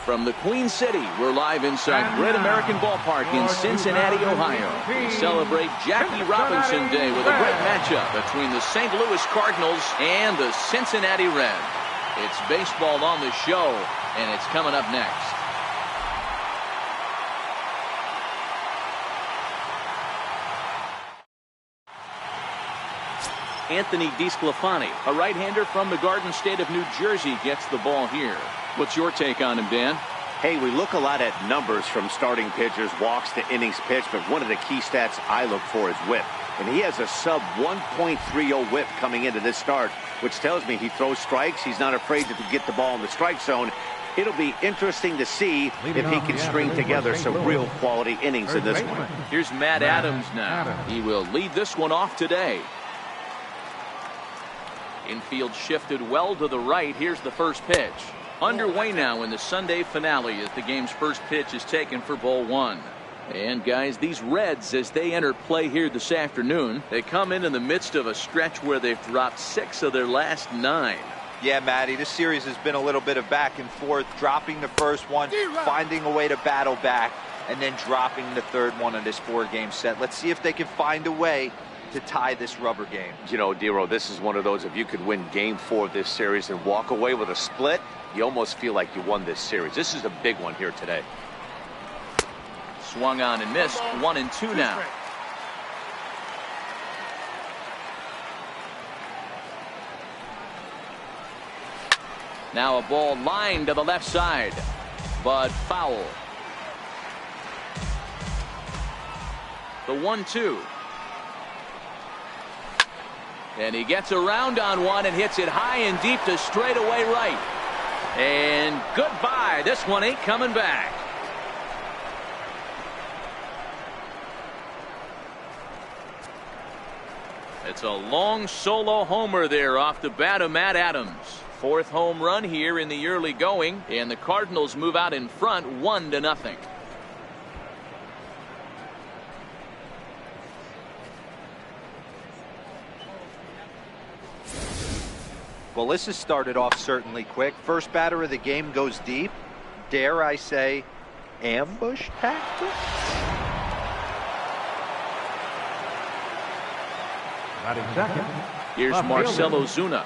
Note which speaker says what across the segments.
Speaker 1: From the Queen City, we're live inside Great American Ballpark in Cincinnati, Ohio. We celebrate Jackie Robinson Day with a great matchup between the St. Louis Cardinals and the Cincinnati Reds. It's baseball on the show, and it's coming up next. Anthony DeSclafani, a right-hander from the Garden State of New Jersey, gets the ball here. What's your take on him, Dan?
Speaker 2: Hey, we look a lot at numbers from starting pitchers, walks to innings pitched, but one of the key stats I look for is whip. And he has a sub 1.30 whip coming into this start, which tells me he throws strikes. He's not afraid to get the ball in the strike zone. It'll be interesting to see if he can string together some real quality innings in this one.
Speaker 1: Here's Matt Adams now. He will lead this one off today. Infield shifted well to the right. Here's the first pitch. Underway now in the Sunday finale as the game's first pitch is taken for ball one. And guys, these Reds, as they enter play here this afternoon, they come in the midst of a stretch where they've dropped 6 of their last 9.
Speaker 3: Yeah, Matty, this series has been a little bit of back and forth, dropping the first one, finding a way to battle back, and then dropping the third one in this 4-game set. Let's see if they can find a way to tie this rubber game.
Speaker 2: You know, Dero, this is one of those, if you could win game 4 of this series and walk away with a split, you almost feel like you won this series. This is a big one here today.
Speaker 1: Swung on and missed. 1-2 now. Now a ball lined to the left side, but foul. The 1-2. And he gets around on one and hits it high and deep to straightaway right. And goodbye. This one ain't coming back. It's a long solo homer there off the bat of Matt Adams. 4th home run here in the early going, and the Cardinals move out in front 1-0.
Speaker 3: Well, this has started off certainly quick. First batter of the game goes deep. Dare I say, ambush tactic?
Speaker 1: Here's Marcell Ozuna.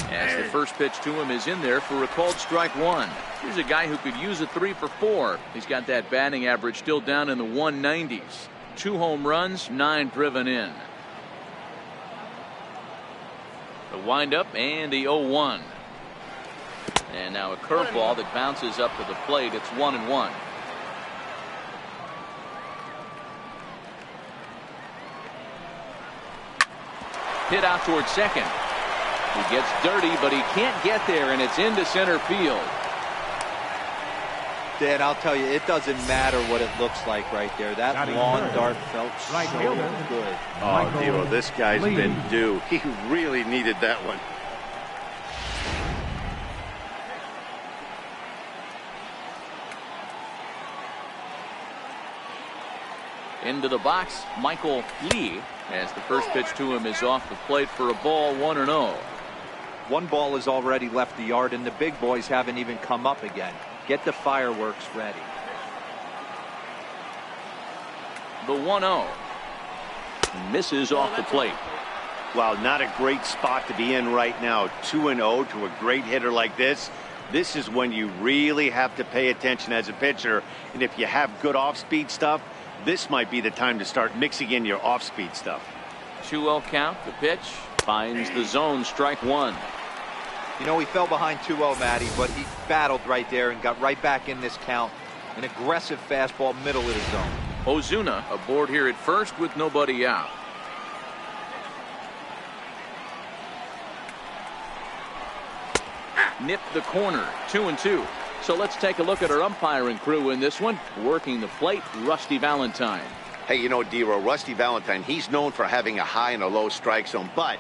Speaker 1: As the first pitch to him is in there for a called strike 1. Here's a guy who could use a 3 for 4. He's got that batting average still down in the 190s. 2 home runs, 9 driven in. The windup and the 0-1. And now a curveball that bounces up to the plate. It's 1-1. Hit out towards second. He gets dirty, but he can't get there, and it's into center field.
Speaker 3: Dan, I'll tell you, it doesn't matter what it looks like right there. That lawn dart felt so good.
Speaker 2: Oh, Dero, this guy's been due. He really needed that one.
Speaker 1: Into the box, Michael Lee, as the first pitch to him is off the plate for a ball, 1-0.
Speaker 3: One ball has already left the yard, and the big boys haven't even come up again. Get the fireworks ready.
Speaker 1: The 1-0. Misses off the plate.
Speaker 2: Wow, not a great spot to be in right now. 2-0 to a great hitter like this. This is when you really have to pay attention as a pitcher. And if you have good off-speed stuff, this might be the time to start mixing in your off-speed stuff.
Speaker 1: 2-0 count. The pitch finds the zone. Strike 1.
Speaker 3: You know, he fell behind 2-0, Matty, but he battled right there and got right back in this count. An aggressive fastball, middle of the zone.
Speaker 1: Ozuna aboard here at first with nobody out. Nipped the corner. 2-2. So let's take a look at our umpiring crew in this one. Working the plate, Rusty Valentine.
Speaker 2: Hey, you know, Dero, Rusty Valentine, he's known for having a high and a low strike zone, but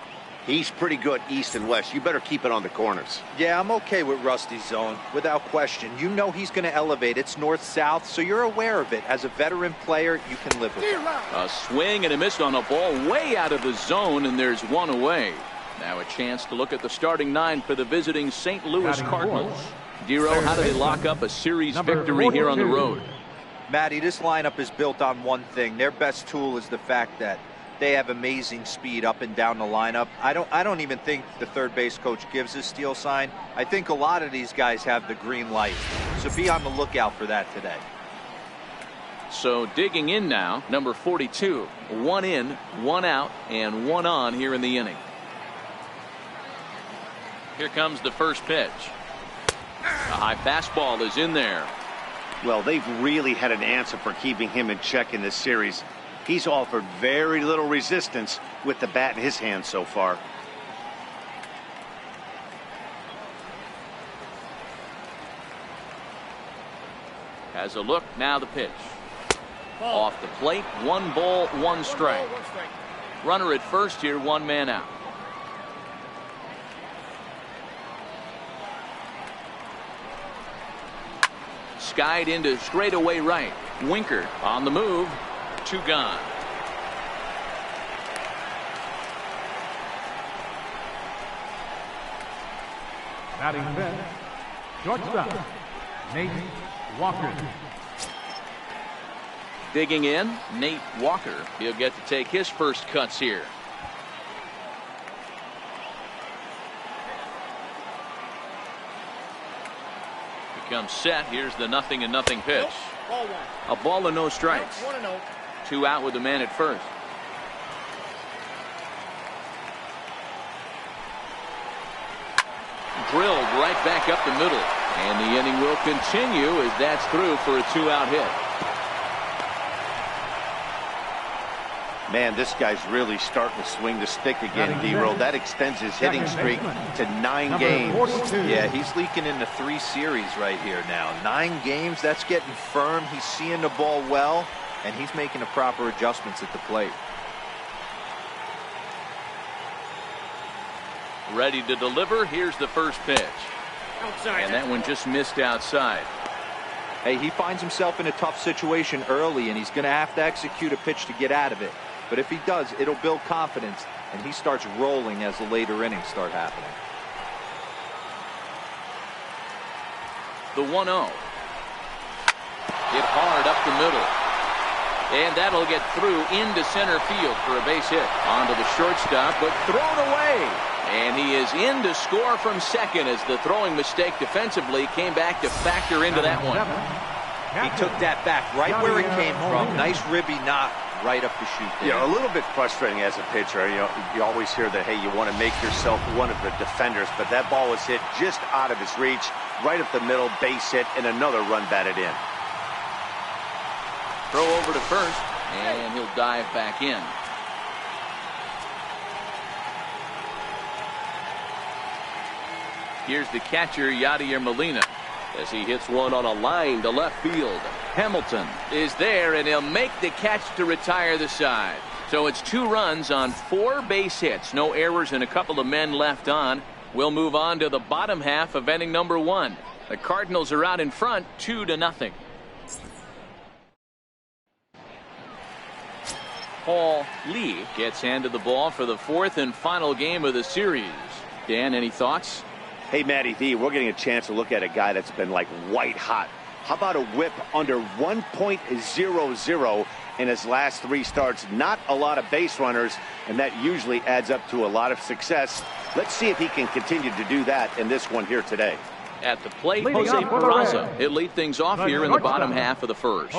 Speaker 2: he's pretty good east and west. You better keep it on the corners.
Speaker 3: Yeah, I'm okay with Rusty's zone, without question. You know he's going to elevate. It's north-south, so you're aware of it. As a veteran player, you can live with it.
Speaker 1: A swing and a miss on a ball way out of the zone, and there's one away. Now a chance to look at the starting 9 for the visiting St. Louis Cardinals. Dero, how do they lock up a series victory here on the road?
Speaker 3: Matty, this lineup is built on one thing. Their best tool is the fact that they have amazing speed up and down the lineup. I don't even think the third base coach gives a steal sign. I think a lot of these guys have the green light. So be on the lookout for that today.
Speaker 1: So digging in now, number 42. 1 in, 1 out, and 1 on here in the inning. Here comes the first pitch. A high fastball is in there.
Speaker 2: Well, they've really had an answer for keeping him in check in this series. He's offered very little resistance with the bat in his hand so far.
Speaker 1: Has a look, now the pitch. Off the plate, 1 ball, 1 strike. Runner at first here, 1 man out. Skied into straightaway right. Winker on the move. 2 gone.
Speaker 4: Batting fifth, shortstop, Nate Walker.
Speaker 1: Digging in, Nate Walker. He'll get to take his first cuts here. Becomes set. Here's the 0-0 pitch. A ball and no strikes. 2 out with the man at first. Drilled right back up the middle. And the inning will continue as that's through for a 2-out hit.
Speaker 2: Man, this guy's really starting to swing the stick again, Dero. That extends his hitting streak to 9 games.
Speaker 3: Yeah, he's leaking into 3 series right here now. 9 games, that's getting firm. He's seeing the ball well, and he's making the proper adjustments at the plate.
Speaker 1: Ready to deliver. Here's the first pitch. Outside. And that one just missed outside.
Speaker 3: Hey, he finds himself in a tough situation early, and he's going to have to execute a pitch to get out of it. But if he does, it'll build confidence, and he starts rolling as the later innings start happening.
Speaker 1: The 1-0. Hit hard up the middle. And that'll get through into center field for a base hit. Onto the shortstop, but thrown away. And he is in to score from second as the throwing mistake defensively came back to factor into that one.
Speaker 3: He took that back right where it came from. Nice ribby knock right up the chute there.
Speaker 2: Yeah, a little bit frustrating as a pitcher. You always hear that, hey, you want to make yourself one of the defenders, but that ball was hit just out of his reach, right up the middle, base hit, and another run batted in.
Speaker 1: Throw over to first, and he'll dive back in. Here's the catcher, Yadier Molina, as he hits one on a line to left field. Hamilton is there, and he'll make the catch to retire the side. So it's 2 runs on 4 base hits. No errors and a couple of men left on. We'll move on to the bottom half of inning number 1. The Cardinals are out in front, 2-0. Paul Lee gets handed the ball for the 4th and final game of the series. Dan, any thoughts?
Speaker 2: Hey, Matty V, we're getting a chance to look at a guy that's been like white hot. How about a whip under 1.00 in his last 3 starts? Not a lot of base runners, and that usually adds up to a lot of success. Let's see if he can continue to do that in this one here today.
Speaker 1: At the plate, Jose Peraza. He'll lead things off here in the bottom half of the first.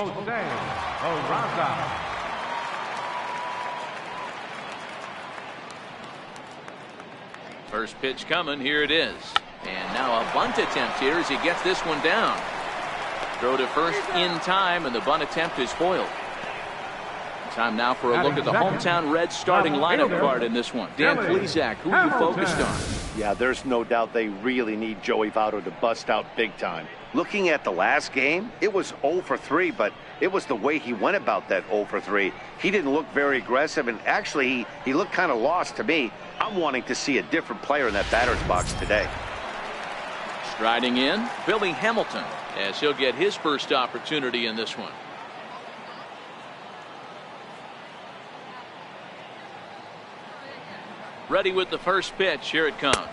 Speaker 1: First pitch coming. Here it is. And now a bunt attempt here as he gets this one down. Throw to first in time, and the bunt attempt is foiled. Time now for a look at the hometown Reds starting lineup card in this one. Dan Plesac, who are you focused on?
Speaker 2: Yeah, there's no doubt they really need Joey Votto to bust out big time. Looking at the last game, it was 0 for 3, but it was the way he went about that 0 for 3. He didn't look very aggressive, and actually he looked kind of lost to me. I'm wanting to see a different player in that batter's box today.
Speaker 1: Striding in, Billy Hamilton, as he'll get his first opportunity in this one. Ready with the first pitch. Here it comes.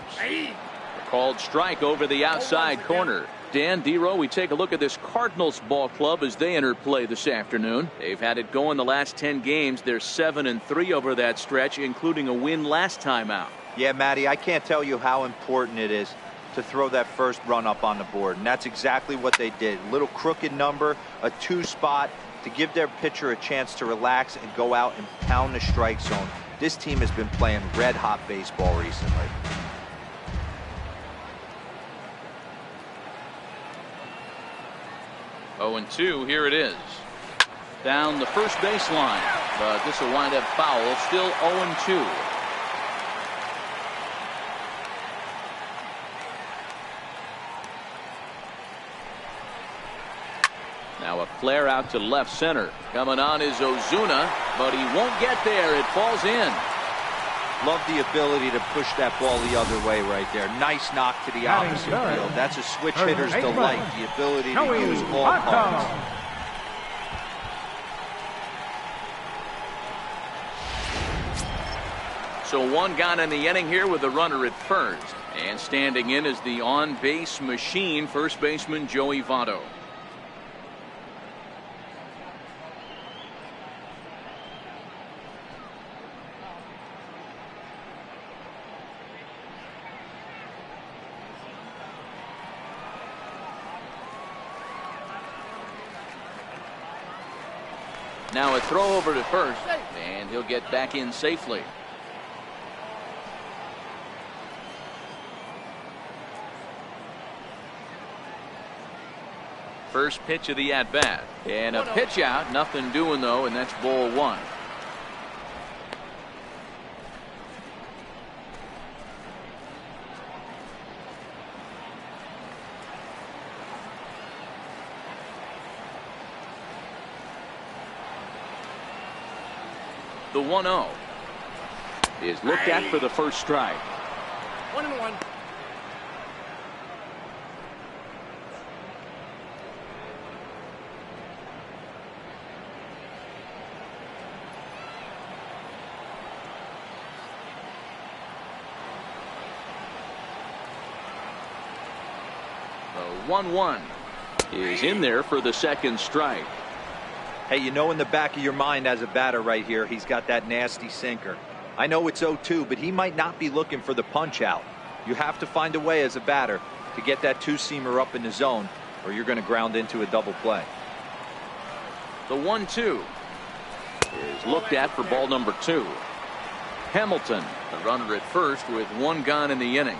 Speaker 1: Called strike over the outside corner. Dan Dero, we take a look at this Cardinals ball club as they enter play this afternoon. They've had it going the last 10 games. They're 7-3 over that stretch, including a win last time out.
Speaker 3: Yeah, Matty, I can't tell you how important it is to throw that first run up on the board, and that's exactly what they did. Little crooked number, a 2 spot to give their pitcher a chance to relax and go out and pound the strike zone. This team has been playing red-hot baseball recently.
Speaker 1: Oh, 0-2, here it is. Down the first baseline, but this will wind up foul. Still 0-2. Now a flare out to left center. Coming on is Ozuna, but he won't get there. It falls in.
Speaker 3: Love the ability to push that ball the other way right there. Nice knock to the opposite field. That's a switch hitter's delight, the ability to use all parts.
Speaker 1: So one gone in the inning here with a runner at first. And standing in is the on-base machine, first baseman Joey Votto. Now a throw over to first, and he'll get back in safely. First pitch of the at-bat, and a pitch out, nothing doing though, and that's ball 1. The 1-0 is looked at for the first strike.
Speaker 5: 1-1.
Speaker 1: The 1-1 is in there for the second strike.
Speaker 3: Hey, you know in the back of your mind as a batter right here, he's got that nasty sinker. I know it's 0-2, but he might not be looking for the punch out. You have to find a way as a batter to get that 2-seamer up in the zone, or you're going to ground into a double play.
Speaker 1: The 1-2 is looked at for ball number 2. Hamilton, the runner at first with one gone in the inning.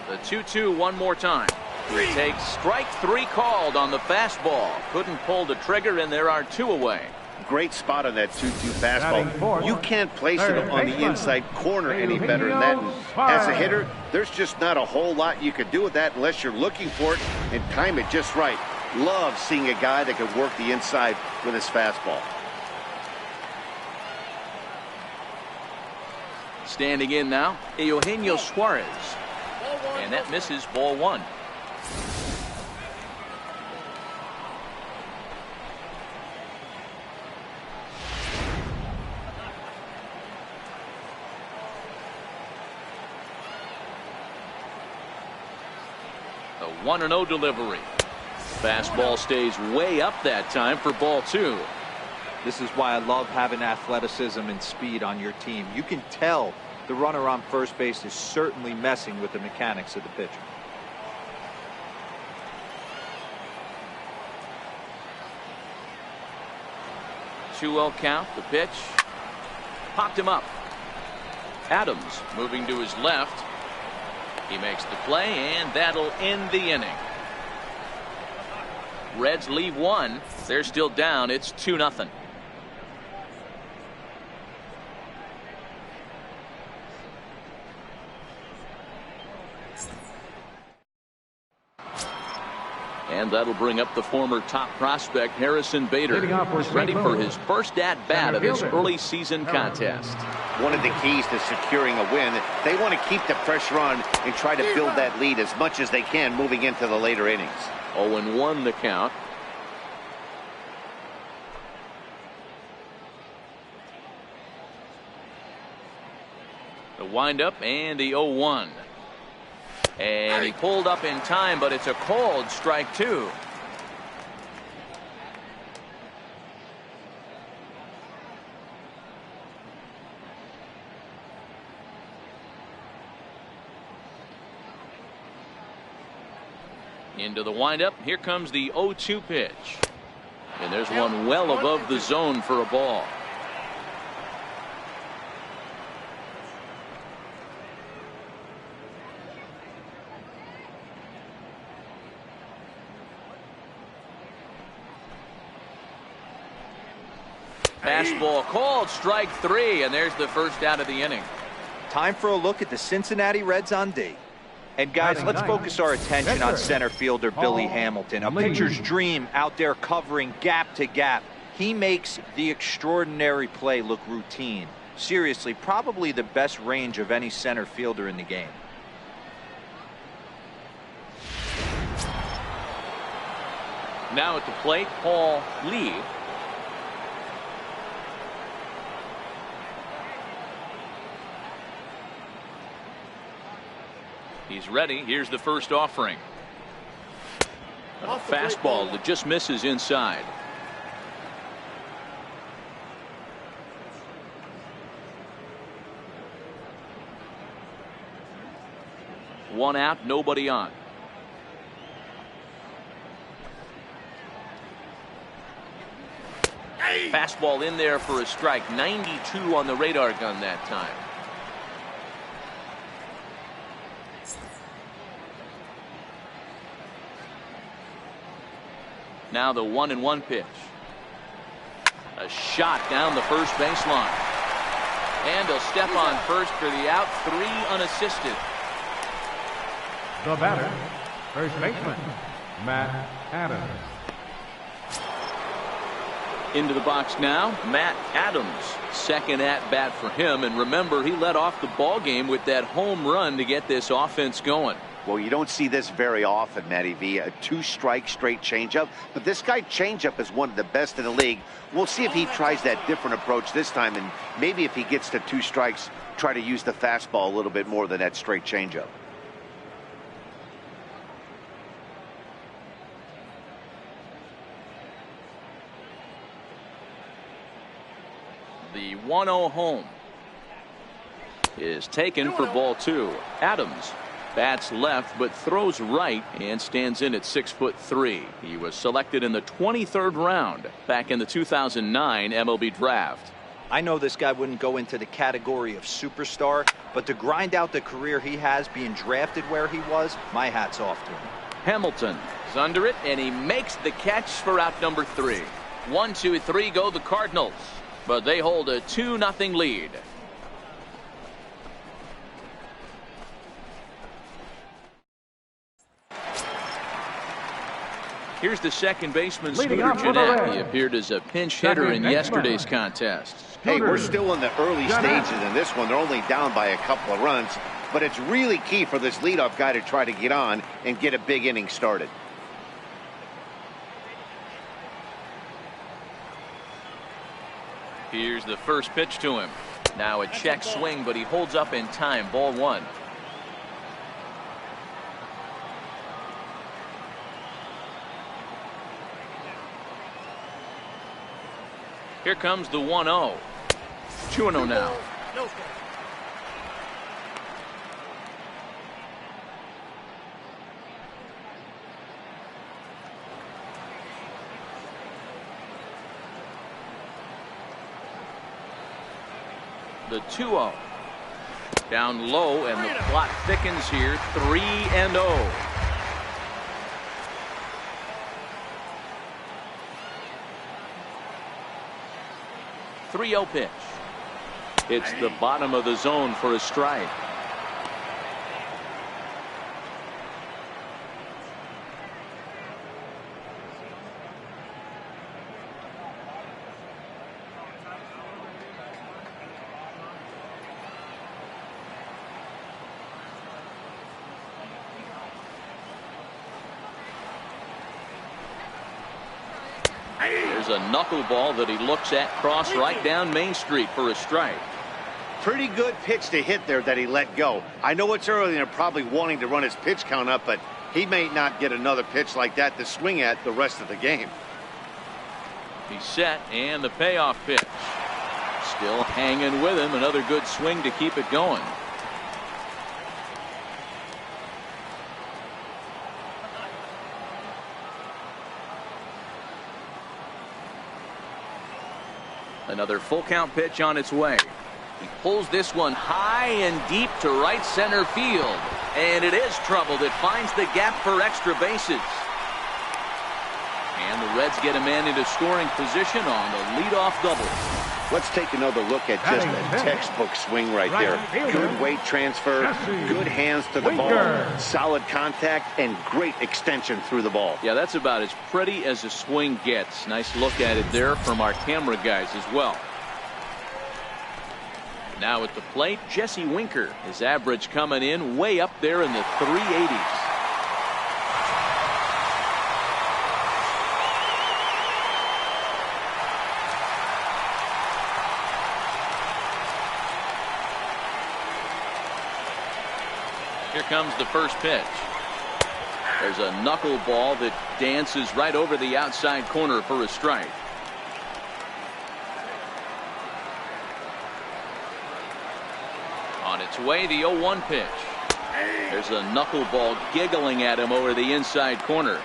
Speaker 1: The 2-2 one more time. He takes strike 3 called on the fastball. Couldn't pull the trigger, and there are 2 away.
Speaker 2: Great spot on that 2-2 fastball. You can't place it on the inside corner any better than that. And as a hitter, there's just not a whole lot you could do with that unless you're looking for it and time it just right. Love seeing a guy that can work the inside with his fastball.
Speaker 1: Standing in now, Eugenio Suarez. And that misses ball 1. The 1-0 delivery. Fastball stays way up that time for ball 2.
Speaker 3: This is why I love having athleticism and speed on your team. You can tell the runner on first base is certainly messing with the mechanics of the pitcher.
Speaker 1: Two-0 count. The pitch popped him up. Adams moving to his left. He makes the play, and that'll end the inning. Reds leave 1. They're still down. It's 2-0. And that'll bring up the former top prospect Harrison Bader. He's ready for his first at-bat of this early season contest.
Speaker 2: One of the keys to securing a win, they want to keep the pressure on and try to build that lead as much as they can moving into the later innings.
Speaker 1: 0-1 the count. The windup and the 0-1. And he pulled up in time, but it's a called strike 2. Into the windup. Here comes the 0-2 pitch. And there's one well above the zone for a ball. Fastball called strike 3, and there's the first out of the inning.
Speaker 3: Time for a look at the Cincinnati Reds on D. And guys, let's focus our attention on center fielder Billy Hamilton, a pitcher's dream out there covering gap to gap. He makes the extraordinary play look routine. Seriously, probably the best range of any center fielder in the game.
Speaker 1: Now at the plate, Paul Lee. He's ready. Here's the first offering. A fastball that just misses inside. One out, nobody on. Fastball in there for a strike. 92 on the radar gun that time. Now the 1-1 pitch. A shot down the first baseline. And he'll step on first for the out. 3 unassisted.
Speaker 4: The batter, first baseman, Matt Adams.
Speaker 1: Into the box now, Matt Adams. Second at bat for him. And remember, he led off the ball game with that home run to get this offense going.
Speaker 2: Well, you don't see this very often, Matty V. A 2-strike straight changeup. But this guy changeup is one of the best in the league. We'll see if he tries that different approach this time. And maybe if he gets to 2 strikes, try to use the fastball a little bit more than that straight changeup.
Speaker 1: The 1-0 home is taken for ball 2. Adams bats left but throws right and stands in at 6'3". He was selected in the 23rd round back in the 2009 MLB draft.
Speaker 3: I know this guy wouldn't go into the category of superstar, but to grind out the career he has being drafted where he was, my hat's off to him.
Speaker 1: Hamilton is under it, and he makes the catch for out number 3. 1, 2, 3 go the Cardinals, but they hold a 2-0 lead. Here's the second baseman, Scooter Gennett. He appeared as a pinch hitter in yesterday's contest.
Speaker 2: Hey, we're still in the early stages in this one. They're only down by a couple of runs, but it's really key for this leadoff guy to try to get on and get a big inning started.
Speaker 1: Here's the first pitch to him. Now a check swing, but he holds up in time. Ball 1. Here comes the 1-0. 2-0 now. The 2-0. Down low, and the plot thickens here. 3-0. Pitch. It's the bottom of the zone for a strike. Here's a knuckleball that he looks at cross right down Main Street for a strike.
Speaker 2: Pretty good pitch to hit there that he let go. I know it's early and they're probably wanting to run his pitch count up, but he may not get another pitch like that to swing at the rest of the game.
Speaker 1: He's set, and the payoff pitch. Still hanging with him. Another good swing to keep it going. Another full count pitch on its way. He pulls this one high and deep to right center field. And it is trouble that finds the gap for extra bases. And the Reds get a man into scoring position on the leadoff double.
Speaker 2: Let's take another look at just a textbook swing right there. Good weight transfer, good hands to the ball, solid contact, and great extension through the ball.
Speaker 1: Yeah, that's about as pretty as a swing gets. Nice look at it there from our camera guys as well. Now at the plate, Jesse Winker. His average coming in way up there in the 380s. Here comes the first pitch. There's a knuckleball that dances right over the outside corner for a strike. On its way, the 0-1 pitch. There's a knuckleball giggling at him over the inside corner.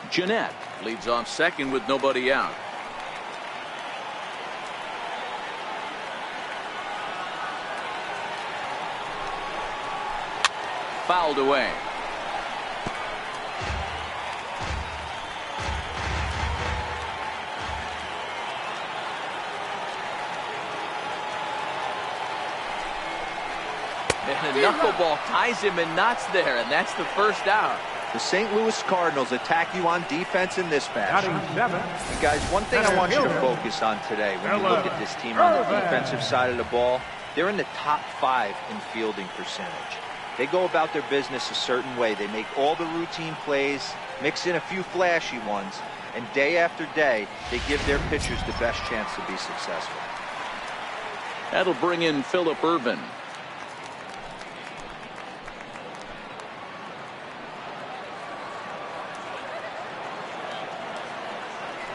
Speaker 1: Jeanette leads off second with nobody out. Fouled away. And a knuckleball ties him in knots there, and that's the first out.
Speaker 3: The St. Louis Cardinals attack you on defense in this fashion. And guys, one thing I want you to focus on today when you look at this team on the defensive side of the ball, they're in the top 5 in fielding percentage. They go about their business a certain way. They make all the routine plays, mix in a few flashy ones, and day after day, they give their pitchers the best chance to be successful.
Speaker 1: That'll bring in Phillip Ervin.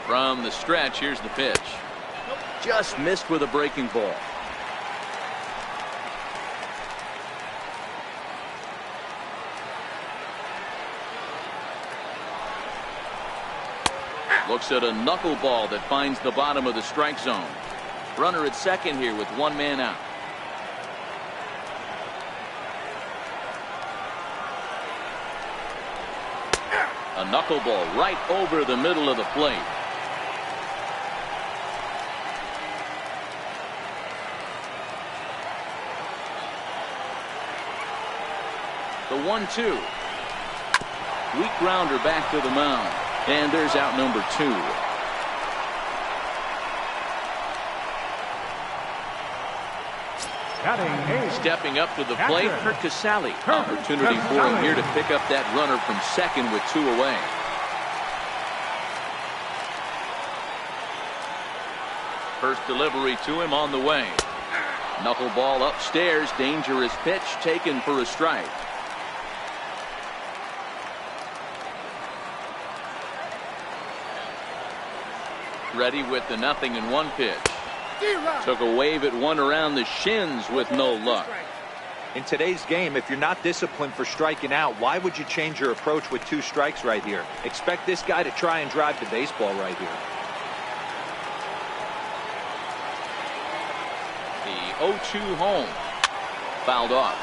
Speaker 1: From the stretch, here's the pitch. Just missed with a breaking ball. Looks at a knuckleball that finds the bottom of the strike zone. Runner at second here with one man out. A knuckleball right over the middle of the plate. The 1-2. Weak grounder back to the mound. And there's out number 2. Stepping up to the plate, Kurt Casale. Opportunity for him here to pick up that runner from second with 2 away. First delivery to him on the way. Knuckleball upstairs, dangerous pitch taken for a strike. Ready with the 0-1 pitch. Took a wave at one around the shins with no luck.
Speaker 3: In today's game, if you're not disciplined for striking out, why would you change your approach with 2 strikes right here? Expect this guy to try and drive the baseball right here.
Speaker 1: The 0-2 home. Fouled off.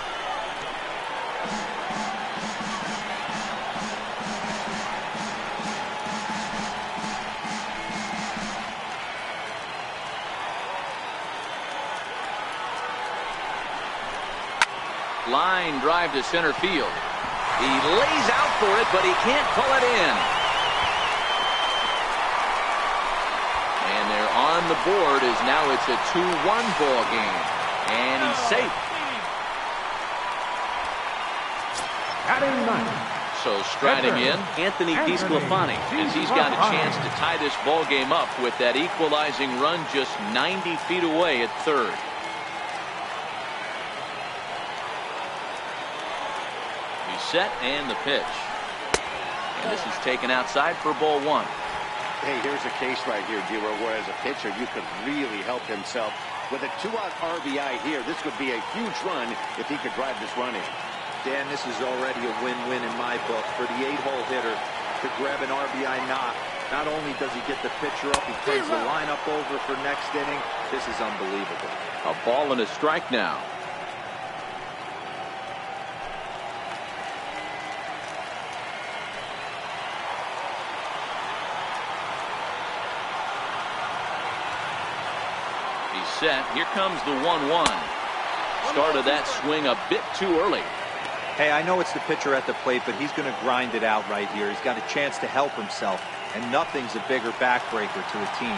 Speaker 1: Line drive to center field. He lays out for it, but he can't pull it in. And they're on the board as now it's a 2-1 ball game. And he's safe. So striding in, Anthony DeSclafani, as he's got a chance to tie this ball game up with that equalizing run just 90 feet away at third. He's set and the pitch. And this is taken outside for ball one.
Speaker 2: Hey, here's a case right here, Dero, where as a pitcher you could really help himself. With a 2-out RBI here, this would be a huge run if he could drive this run in.
Speaker 3: Dan, this is already a win-win in my book for the 8-hole hitter to grab an RBI knock. Not only does he get the pitcher up, he turns the lineup over for next inning. This is unbelievable.
Speaker 1: A ball and a strike now. He's set. Here comes the 1-1. Started that swing a bit too early.
Speaker 3: Hey, I know it's the pitcher at the plate, but he's going to grind it out right here. He's got a chance to help himself, and nothing's a bigger backbreaker to a team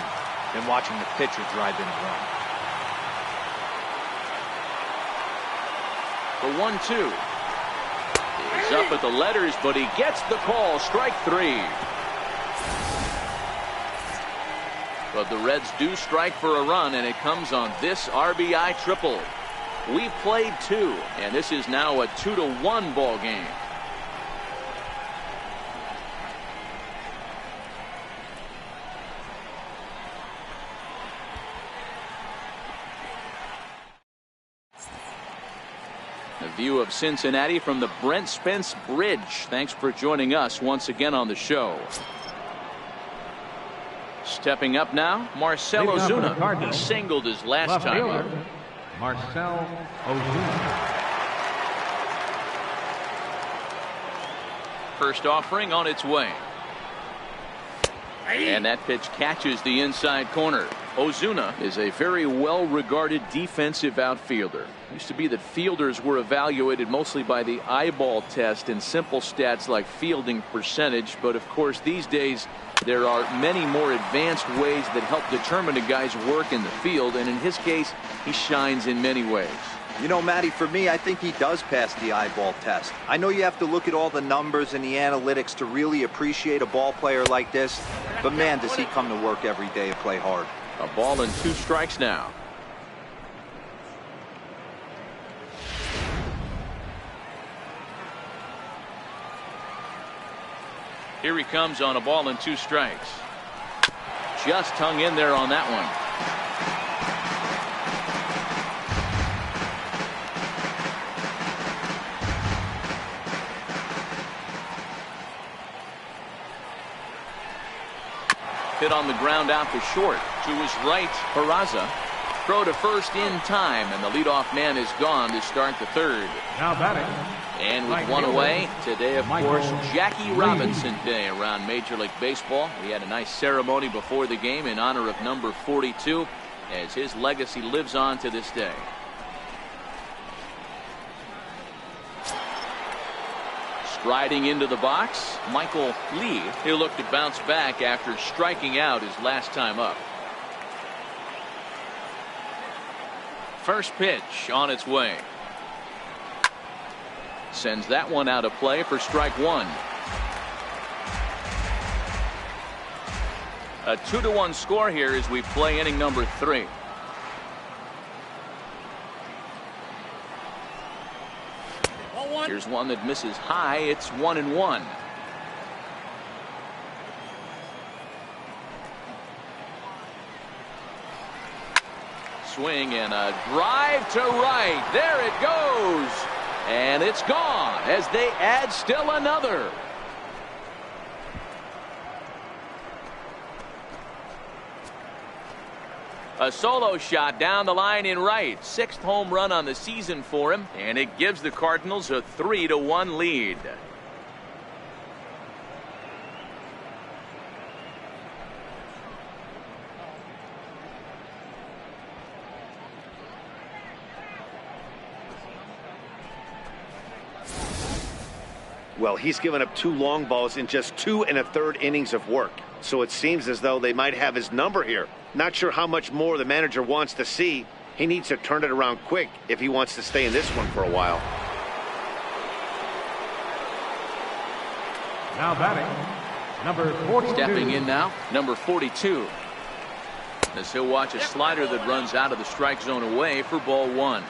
Speaker 3: than watching the pitcher drive in a run.
Speaker 1: The 1-2 is up at the letters, but he gets the call. Strike three. But the Reds do strike for a run, and it comes on this RBI triple. We've played two, and this is now a 2-1 ball game. A view of Cincinnati from the Brent Spence Bridge. Thanks for joining us once again on the show. Stepping up now, Marcell Ozuna. He singled his last time up.
Speaker 4: Marcell Ozuna.
Speaker 1: First offering on its way. And that pitch catches the inside corner. Ozuna is a very well-regarded defensive outfielder. Used to be that fielders were evaluated mostly by the eyeball test and simple stats like fielding percentage, but of course these days there are many more advanced ways that help determine a guy's work in the field, and in his case he shines in many ways.
Speaker 3: You know, Matty, for me, I think he does pass the eyeball test. I know you have to look at all the numbers and the analytics to really appreciate a ball player like this, but man, does he come to work every day and play hard.
Speaker 1: A ball and 2 strikes now. Here he comes on a ball and 2 strikes. Just hung in there on that one. Hit on the ground out to short. To his right, Peraza. Throw to first in time, and the leadoff man is gone to start the third.
Speaker 4: Now batting.
Speaker 1: And with one away, today, of course, Jackie Robinson Day around Major League Baseball. We had a nice ceremony before the game in honor of number 42, as his legacy lives on to this day. Striding into the box, Michael Lee. He'll look to bounce back after striking out his last time up. First pitch on its way. Sends that one out of play for strike one. A 2-1 score here as we play inning number 3. Here's one that misses high. It's 1-1. Swing and a drive to right. There it goes. And it's gone as they add still another. A solo shot down the line in right. 6th home run on the season for him, and it gives the Cardinals a 3-1 lead.
Speaker 2: Well, he's given up 2 long balls in just 2 1/3 innings of work. So it seems as though they might have his number here. Not sure how much more the manager wants to see. He needs to turn it around quick if he wants to stay in this one for a while.
Speaker 4: Now batting, number 42.
Speaker 1: Stepping in now, number 42. As he'll watch a slider that runs out of the strike zone away for ball one.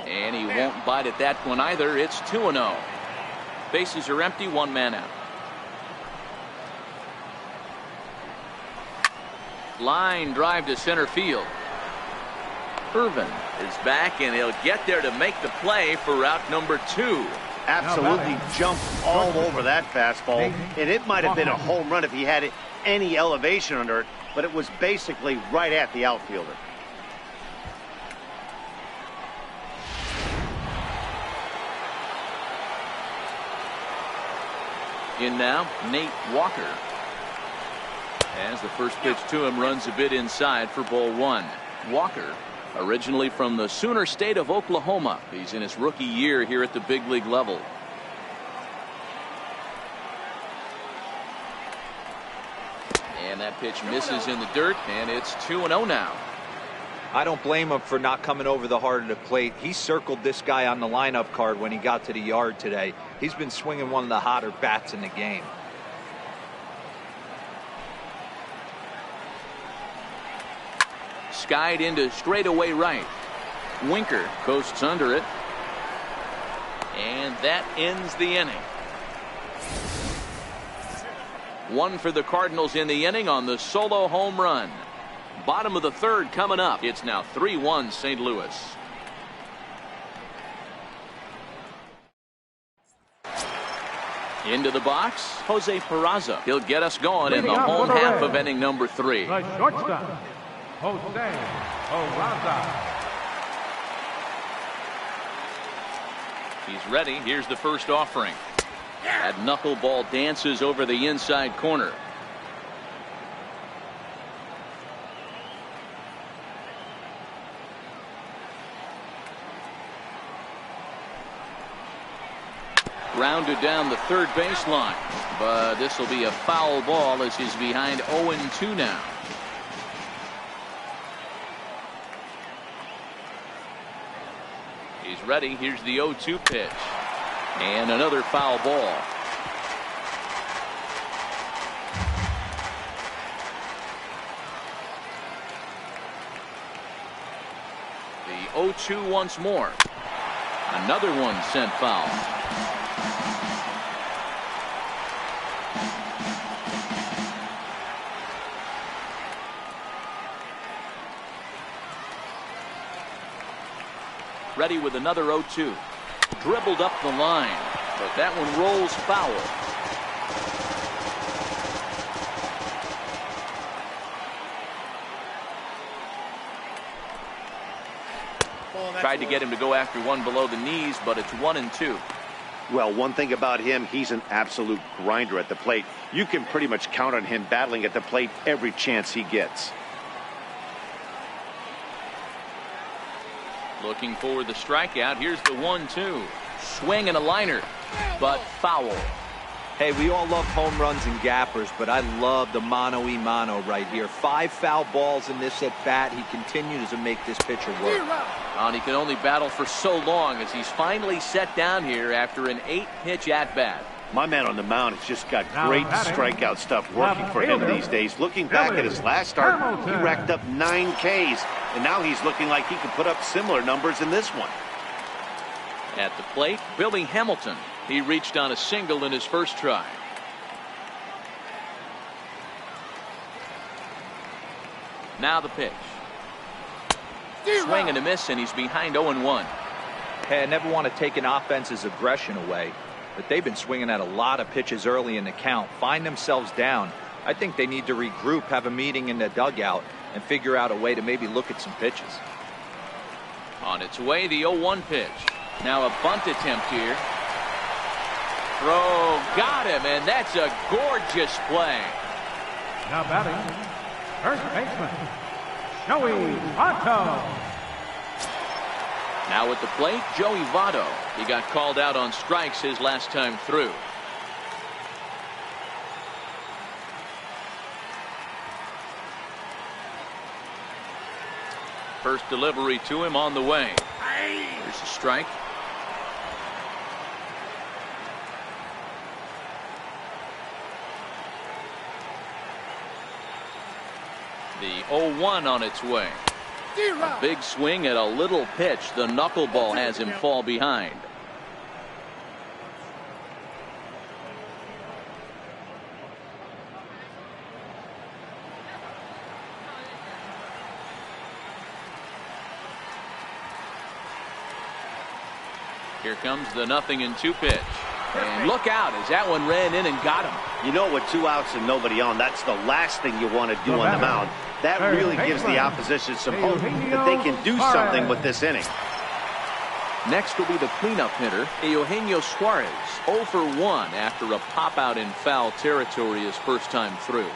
Speaker 1: And he won't bite at that one either. It's 2-0. Bases are empty, one man out. Line drive to center field. Irvin is back, and he'll get there to make the play for route number 2.
Speaker 2: Absolutely jumped all over that fastball, and it might have been a home run if he had any elevation under it, but it was basically right at the outfielder.
Speaker 1: In now, Nate Walker. As the first pitch to him runs a bit inside for ball one. Walker, originally from the Sooner State of Oklahoma. He's in his rookie year here at the big league level. And that pitch misses in the dirt, and it's 2-0 now.
Speaker 3: I don't blame him for not coming over the heart of the plate. He circled this guy on the lineup card when he got to the yard today. He's been swinging one of the hotter bats in the game.
Speaker 1: Skied into straightaway right. Winker coasts under it. And that ends the inning. One for the Cardinals in the inning on the solo home run. Bottom of the third coming up. It's now 3-1 St. Louis. Into the box, Jose Peraza. He'll get us going in the home half of inning number 3.
Speaker 4: The shortstop, Jose Peraza.
Speaker 1: He's ready. Here's the first offering. That knuckleball dances over the inside corner. Rounded down the third baseline, but this will be a foul ball as he's behind 0-2 now. He's ready. Here's the 0-2 pitch. And another foul ball. The 0-2 once more. Another one sent foul. Ready with another 0-2. Dribbled up the line, but that one rolls foul. Tried to get him to go after one below the knees, but it's 1-2.
Speaker 2: Well, one thing about him, he's an absolute grinder at the plate. You can pretty much count on him battling at the plate every chance he gets.
Speaker 1: Looking for the strikeout. Here's the 1-2. Swing and a liner, but foul.
Speaker 3: Hey, we all love home runs and gappers, but I love the mano-a-mano right here. 5 foul balls in this at bat. He continues to make this pitcher work.
Speaker 1: And he can only battle for so long as he's finally set down here after an 8-pitch at bat.
Speaker 2: My man on the mound has just got great strikeout stuff working for him these days. Looking back at his last start, he racked up 9 Ks, and now he's looking like he can put up similar numbers in this one.
Speaker 1: At the plate, Billy Hamilton. He reached on a single in his first try. Now the pitch. Swing and a miss, and he's behind 0-1.
Speaker 3: Hey, I never want to take an offense's aggression away, but they've been swinging at a lot of pitches early in the count, find themselves down. I think they need to regroup, have a meeting in the dugout, and figure out a way to maybe look at some pitches.
Speaker 1: On its way, the 0-1 pitch. Now a bunt attempt here. Throw, got him, and that's a gorgeous play.
Speaker 4: Now batting, first baseman, Joey Votto.
Speaker 1: Now at the plate, Joey Votto. He got called out on strikes his last time through. First delivery to him on the way. Here's a strike. The 0-1 on its way. A big swing at a little pitch. The knuckleball has him fall behind. Here comes the 0-2 pitch. And look out as that one ran in and got him.
Speaker 2: You know, with 2 outs and nobody on, that's the last thing you want to do on the mound. That really gives the opposition some hope that they can do something with this inning.
Speaker 1: Next will be the cleanup hitter, Eugenio Suarez, 0 for 1 after a pop out in foul territory his first time through.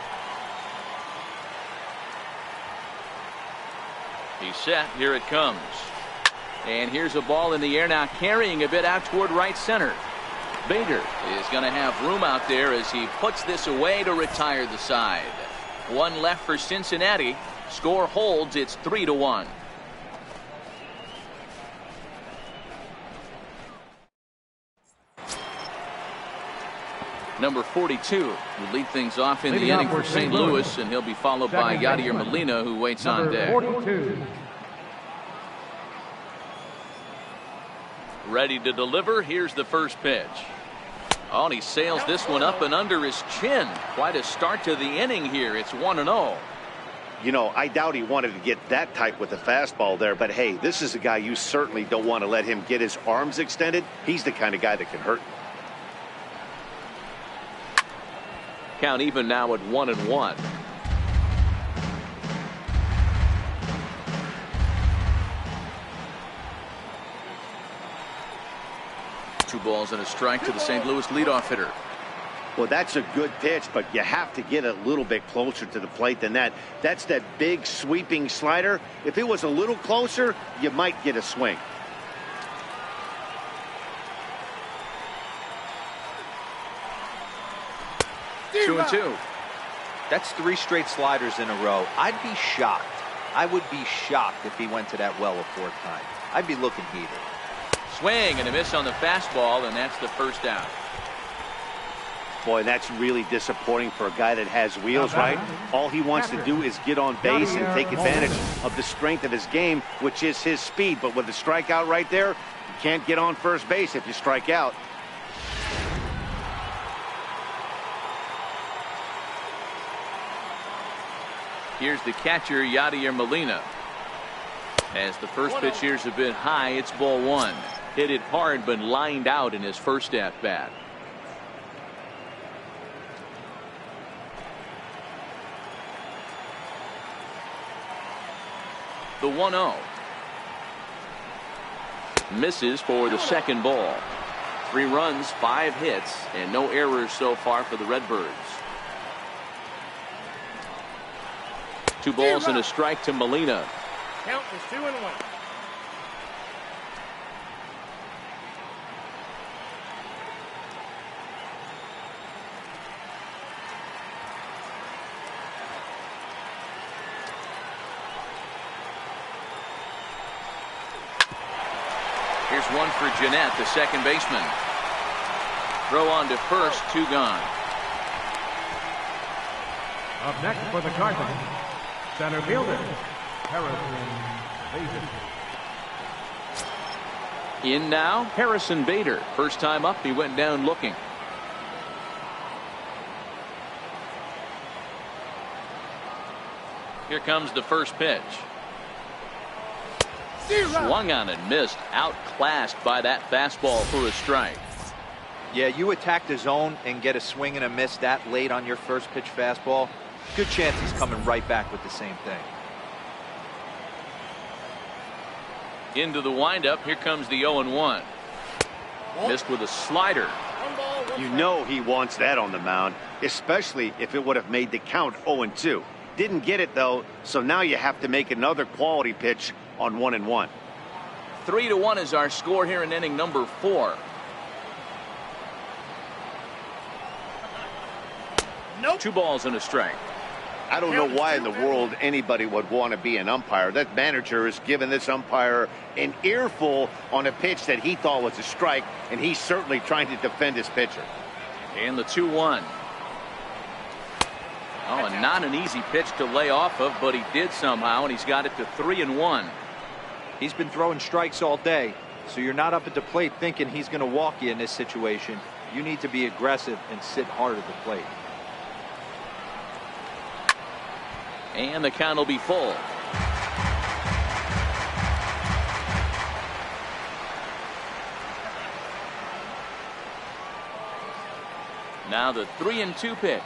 Speaker 1: He's set. Here it comes. And here's a ball in the air now, carrying a bit out toward right center. Bader is going to have room out there as he puts this away to retire the side. One left for Cincinnati. Score holds. It's 3-1. Number 42 will lead things off in the inning for St. Louis, and he'll be followed by Yadier Molina, who waits on deck.
Speaker 4: 42.
Speaker 1: Ready to deliver. Here's the first pitch. Oh, and he sails this one up and under his chin. Quite a start to the inning here. It's 1-0.
Speaker 2: You know, I doubt he wanted to get that tight with the fastball there, but hey, this is a guy you certainly don't want to let him get his arms extended. He's the kind of guy that can hurt.
Speaker 1: Count even now at 1-1. Two balls and a strike to the St. Louis leadoff hitter.
Speaker 2: Well, that's a good pitch, but you have to get a little bit closer to the plate than that. That's that big sweeping slider. If it was a little closer, you might get a swing.
Speaker 3: Two and two. That's 3 straight sliders in a row. I'd be shocked. I would be shocked if he went to that well a 4th time. I'd be looking heated.
Speaker 1: Swing and a miss on the fastball, and that's the first out.
Speaker 2: Boy, that's really disappointing for a guy that has wheels, right? All he wants to do is get on base and take advantage of the strength of his game, which is his speed. But with the strikeout right there, you can't get on first base if you strike out.
Speaker 1: Here's the catcher, Yadier Molina. As the first pitch here's a bit high, it's ball 1. Hit it hard, but lined out in his first at bat. The 1-0. Misses for the second ball. 3 runs, 5 hits, and no errors so far for the Redbirds. 2 balls and a strike to Molina.
Speaker 5: Count is 2-1.
Speaker 1: Here's one for Jeanette, the second baseman. Throw on to first, 2 gone.
Speaker 4: Up next for the Cardinals, center fielder, Harrison Bader.
Speaker 1: In now, Harrison Bader. First time up, he went down looking. Here comes the first pitch. Swung on and missed. Outclassed by that fastball for a strike.
Speaker 3: Yeah, you attack the zone and get a swing and a miss that late on your first pitch fastball. Good chance he's coming right back with the same thing.
Speaker 1: Into the windup. Here comes the 0-1. Missed with a slider.
Speaker 2: You know he wants that on the mound, especially if it would have made the count 0-2. Didn't get it, though, so now you have to make another quality pitch on 1-1.
Speaker 1: 3-1 is our score here in inning number 4.
Speaker 5: Nope.
Speaker 1: 2 balls and a strike.
Speaker 2: I don't know why in the world anybody would want to be an umpire. That manager has given this umpire an earful on a pitch that he thought was a strike, and he's certainly trying to defend his pitcher.
Speaker 1: And the 2-1. Oh, and not an easy pitch to lay off of, but he did somehow, and he's got it to 3-1.
Speaker 3: He's been throwing strikes all day, so you're not up at the plate thinking he's going to walk you in this situation. You need to be aggressive and sit hard at the plate.
Speaker 1: And the count will be full. Now the 3-2 pitch.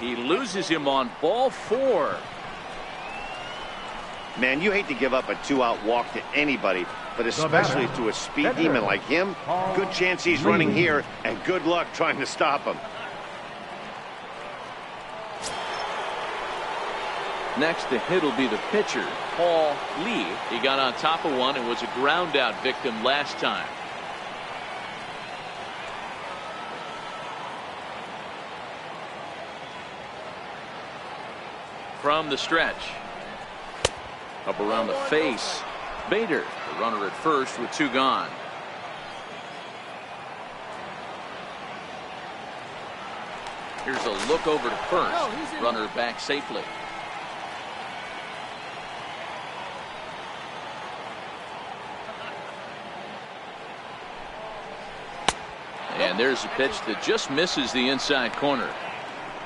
Speaker 1: He loses him on ball 4.
Speaker 2: Man, you hate to give up a 2-out walk to anybody, but especially to a speed demon like him. Good chance he's running here, and good luck trying to stop him.
Speaker 1: Next to hit will be the pitcher, Paul Lee. He got on top of one and was a ground out victim last time. From the stretch. Up around the face. Bader, the runner at first with 2 gone. Here's a look over to first. Runner back safely. And there's a pitch that just misses the inside corner.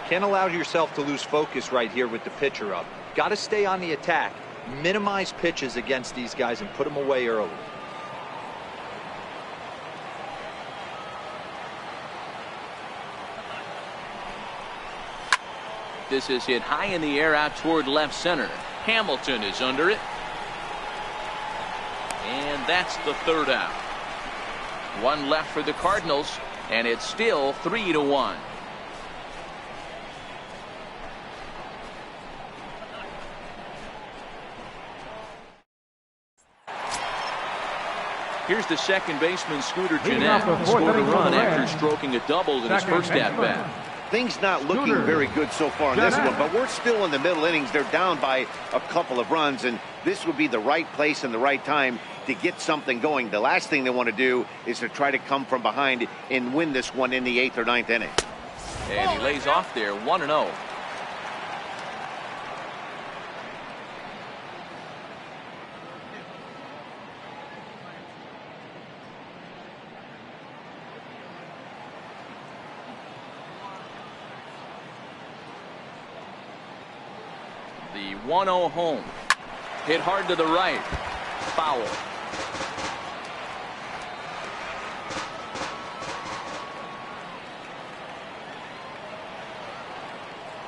Speaker 3: Can't allow yourself to lose focus right here with the pitcher up. Got to stay on the attack. Minimize pitches against these guys and put them away early.
Speaker 1: This is hit high in the air out toward left center. Hamilton is under it. And that's the 3rd out. 1 left for the Cardinals, and it's still 3-1. Here's the second baseman, Scooter Gennett. He scored a run after stroking a double in his first at-bat.
Speaker 2: Things not looking very good so far in this one, but we're still in the middle innings. They're down by a couple of runs, and this would be the right place and the right time to get something going. The last thing they want to do is to try to come from behind and win this one in the 8th or 9th inning.
Speaker 1: And he lays off there, 1-0. The 1-0 home. Hit hard to the right. Foul.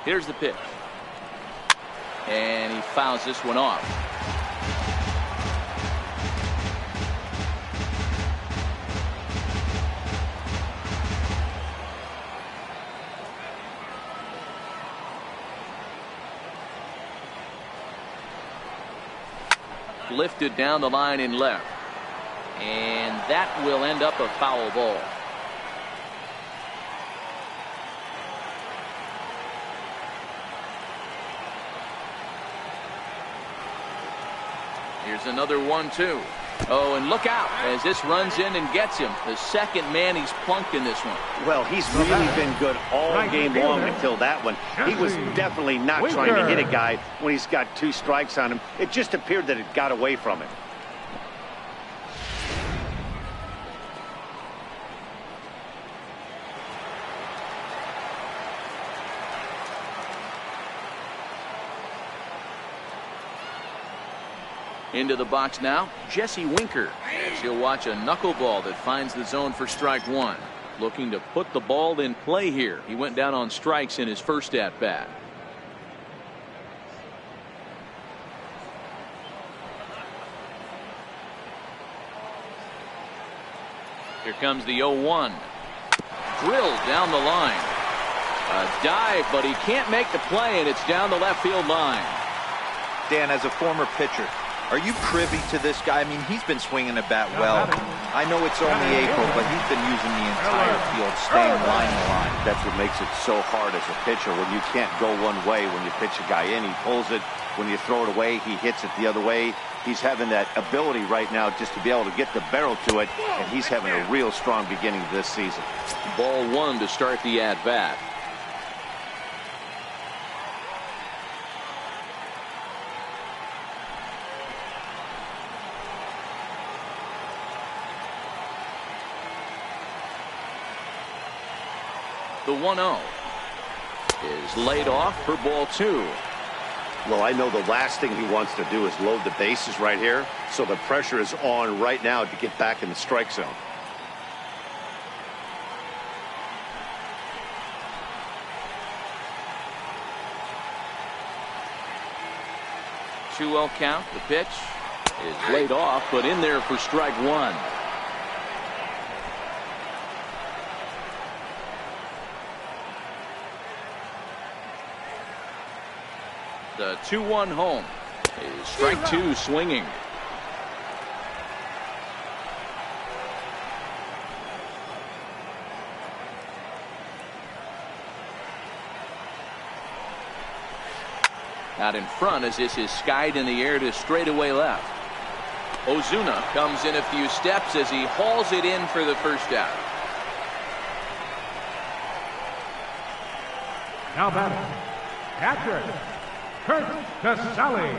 Speaker 1: Here's the pitch. And he fouls this one off. Lifted down the line in left. And that will end up a foul ball. Here's another 1-2. Oh, and look out as this runs in and gets him. The second man he's plunked in this one.
Speaker 2: Well, he's really been good all game long until that one. He was definitely not trying to hit a guy when he's got 2 strikes on him. It just appeared that it got away from him.
Speaker 1: Into the box now, Jesse Winker, as he'll watch a knuckleball that finds the zone for strike 1. Looking to put the ball in play here. He went down on strikes in his first at-bat. Here comes the 0-1. Drilled down the line. A dive, but he can't make the play, and it's down the left field line.
Speaker 3: Dan, as a former pitcher, Are you privy to this guy? I mean, he's been swinging the bat well. I know it's only April, but he's been using the entire field, staying line to line.
Speaker 2: That's what makes it so hard as a pitcher when you can't go one way. When you pitch a guy in, he pulls it. When you throw it away, he hits it the other way. He's having that ability right now just to be able to get the barrel to it, and he's having a real strong beginning of this season.
Speaker 1: Ball one to start the at-bat. The 1-0 is laid off for ball two.
Speaker 2: Well, I know the last thing he wants to do is load the bases right here, so the pressure is on right now to get back in the strike zone.
Speaker 1: 2-0 count. The pitch is laid off, but in there for strike one. The 2-1 home is strike two swinging. Out in front as this is skied in the air to straightaway left. Ozuna comes in a few steps as he hauls it in for the first out.
Speaker 4: Now batting, catcher, Kurt Casale.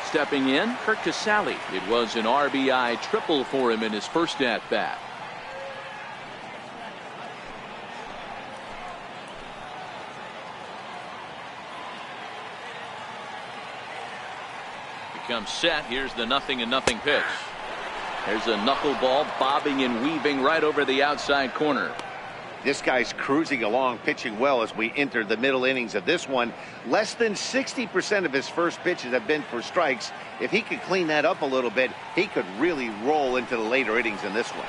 Speaker 1: Stepping in, Kurt Casale. It was an RBI triple for him in his first at-bat. Comes set. Here's the 0-0 pitch. There's a knuckleball bobbing and weaving right over the outside corner.
Speaker 2: This guy's cruising along, pitching well as we enter the middle innings of this one. Less than 60% of his first pitches have been for strikes. If he could clean that up a little bit, he could really roll into the later innings in this one.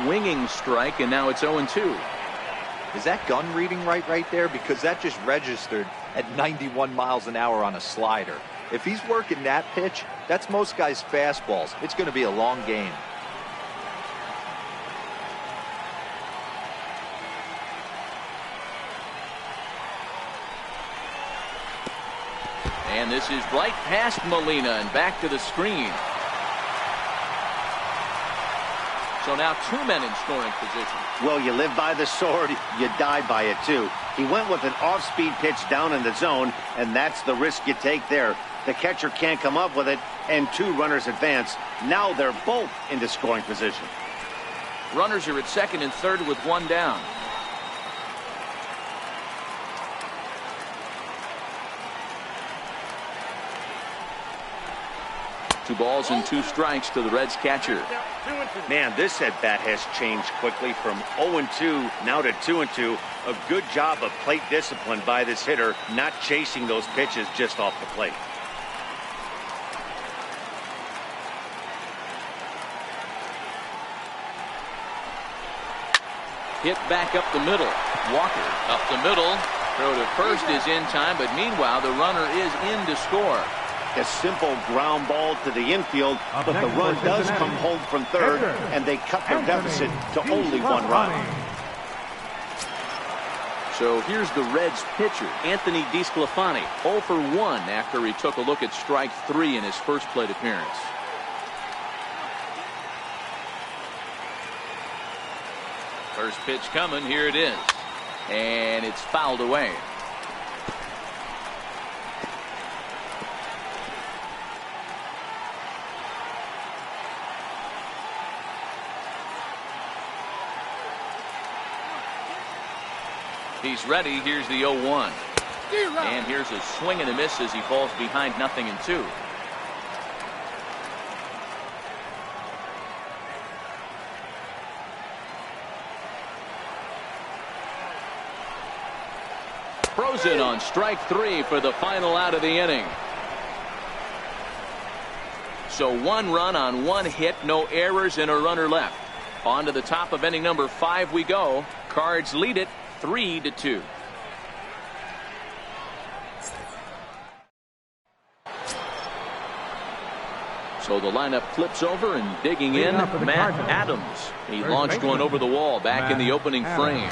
Speaker 1: Swinging strike, and now it's 0-2.
Speaker 3: Is that gun reading right there? Because that just registered at 91 miles an hour on a slider. If he's working that pitch, that's most guys' fastballs. It's going to be a long game.
Speaker 1: And this is right past Molina and back to the screen. So now two men in scoring position.
Speaker 2: Well, you live by the sword, you die by it too. He went with an off-speed pitch down in the zone, and that's the risk you take there. The catcher can't come up with it, and two runners advance. Now they're both into scoring position.
Speaker 1: Runners are at second and third with one down. Two balls and two strikes to the Reds catcher.
Speaker 2: Man, this at-bat has changed quickly from 0-2 now to 2-2. A good job of plate discipline by this hitter, not chasing those pitches just off the plate.
Speaker 1: Hit back up the middle. Walker up the middle. Throw to first is in time, but meanwhile the runner is in to score.
Speaker 2: A simple ground ball to the infield, but the run does come home from third, and they cut their deficit to only one run.
Speaker 1: So here's the Reds pitcher, Anthony DeSclafani, 0 for 1 after he took a look at strike three in his first plate appearance. First pitch coming, here it is. And it's fouled away. He's ready. Here's the 0-1. And here's a swing and a miss as he falls behind 0-2. Frozen on strike three for the final out of the inning. So one run on one hit, no errors, and a runner left. On to the top of inning number 5 we go. Cards lead it 3-2. So the lineup flips over, and digging in, Matt Adams. He launched one over the wall back in the opening frame.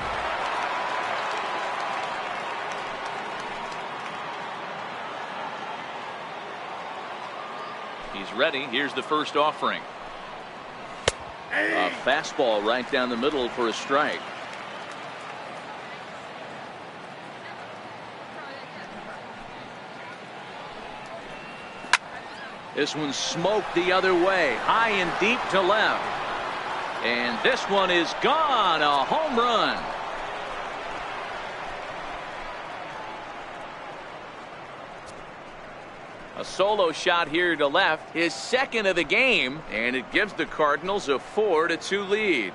Speaker 1: He's ready. Here's the first offering. A fastball right down the middle for a strike. This one's smoked the other way, high and deep to left. And this one is gone, a home run. A solo shot here to left, his second of the game, and it gives the Cardinals a 4-2 lead.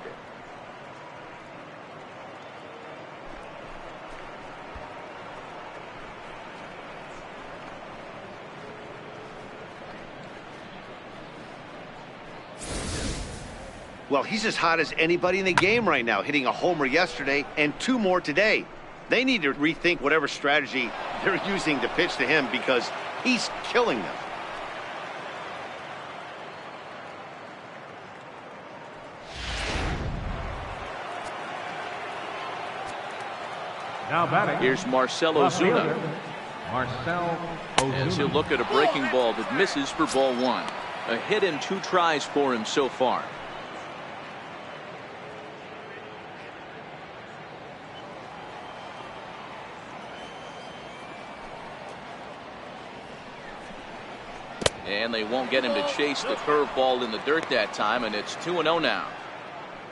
Speaker 2: Well, he's as hot as anybody in the game right now, hitting a homer yesterday and 2 more today. They need to rethink whatever strategy they're using to pitch to him, because he's killing them.
Speaker 4: Now batting.
Speaker 1: Here's Marcell Ozuna.
Speaker 4: Marcell
Speaker 1: As he'll
Speaker 4: Ozuna.
Speaker 1: look at a breaking ball that misses for ball 1. A hit and 2 tries for him so far. And they won't get him to chase the curveball in the dirt that time, and it's 2-0 now.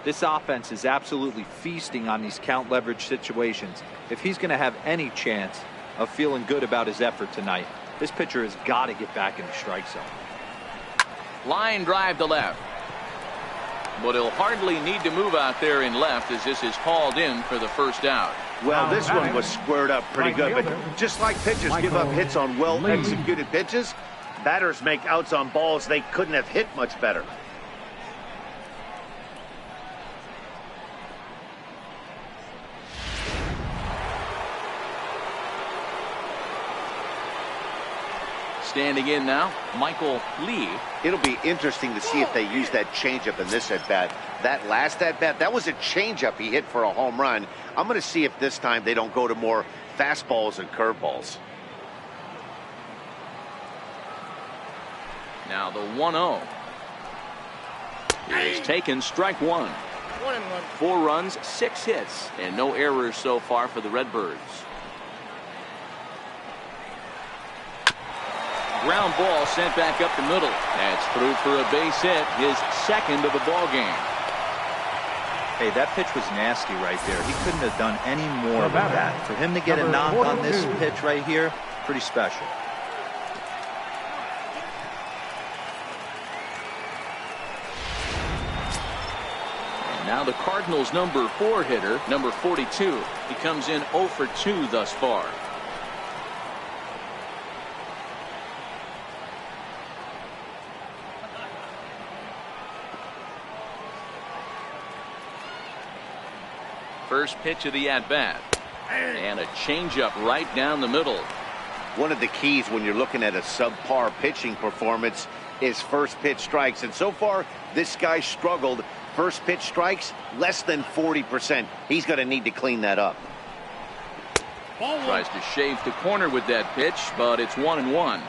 Speaker 3: This offense is absolutely feasting on these count leverage situations. If he's going to have any chance of feeling good about his effort tonight, this pitcher has got to get back in the strike zone.
Speaker 1: Line drive to left. But he'll hardly need to move out there in left, as this is hauled in for the first out.
Speaker 2: Well, this one was squared up pretty good, but just like pitchers give up hits on well-executed pitches, batters make outs on balls they couldn't have hit much better.
Speaker 1: Standing in now, Michael Lee.
Speaker 2: It'll be interesting to see if they use that changeup in this at-bat. That last at-bat, that was a changeup he hit for a home run. I'm going to see if this time they don't go to more fastballs and curveballs.
Speaker 1: Now the 1-0 is taken, strike 1. 4 runs, 6 hits, and no errors so far for the Redbirds. Ground ball sent back up the middle. That's through for a base hit, his second of the ball game.
Speaker 3: Hey, that pitch was nasty right there. He couldn't have done any more with that. For him to get a knock on this pitch right here, pretty special.
Speaker 1: And now the Cardinals' number 4 hitter, number 42. He comes in 0 for 2 thus far. First pitch of the at-bat. And a changeup right down the middle.
Speaker 2: One of the keys when you're looking at a subpar pitching performance is first pitch strikes. And so far, this guy struggled. First pitch strikes, less than 40%. He's going to need to clean that up.
Speaker 1: Tries to shave the corner with that pitch, but it's 1-1.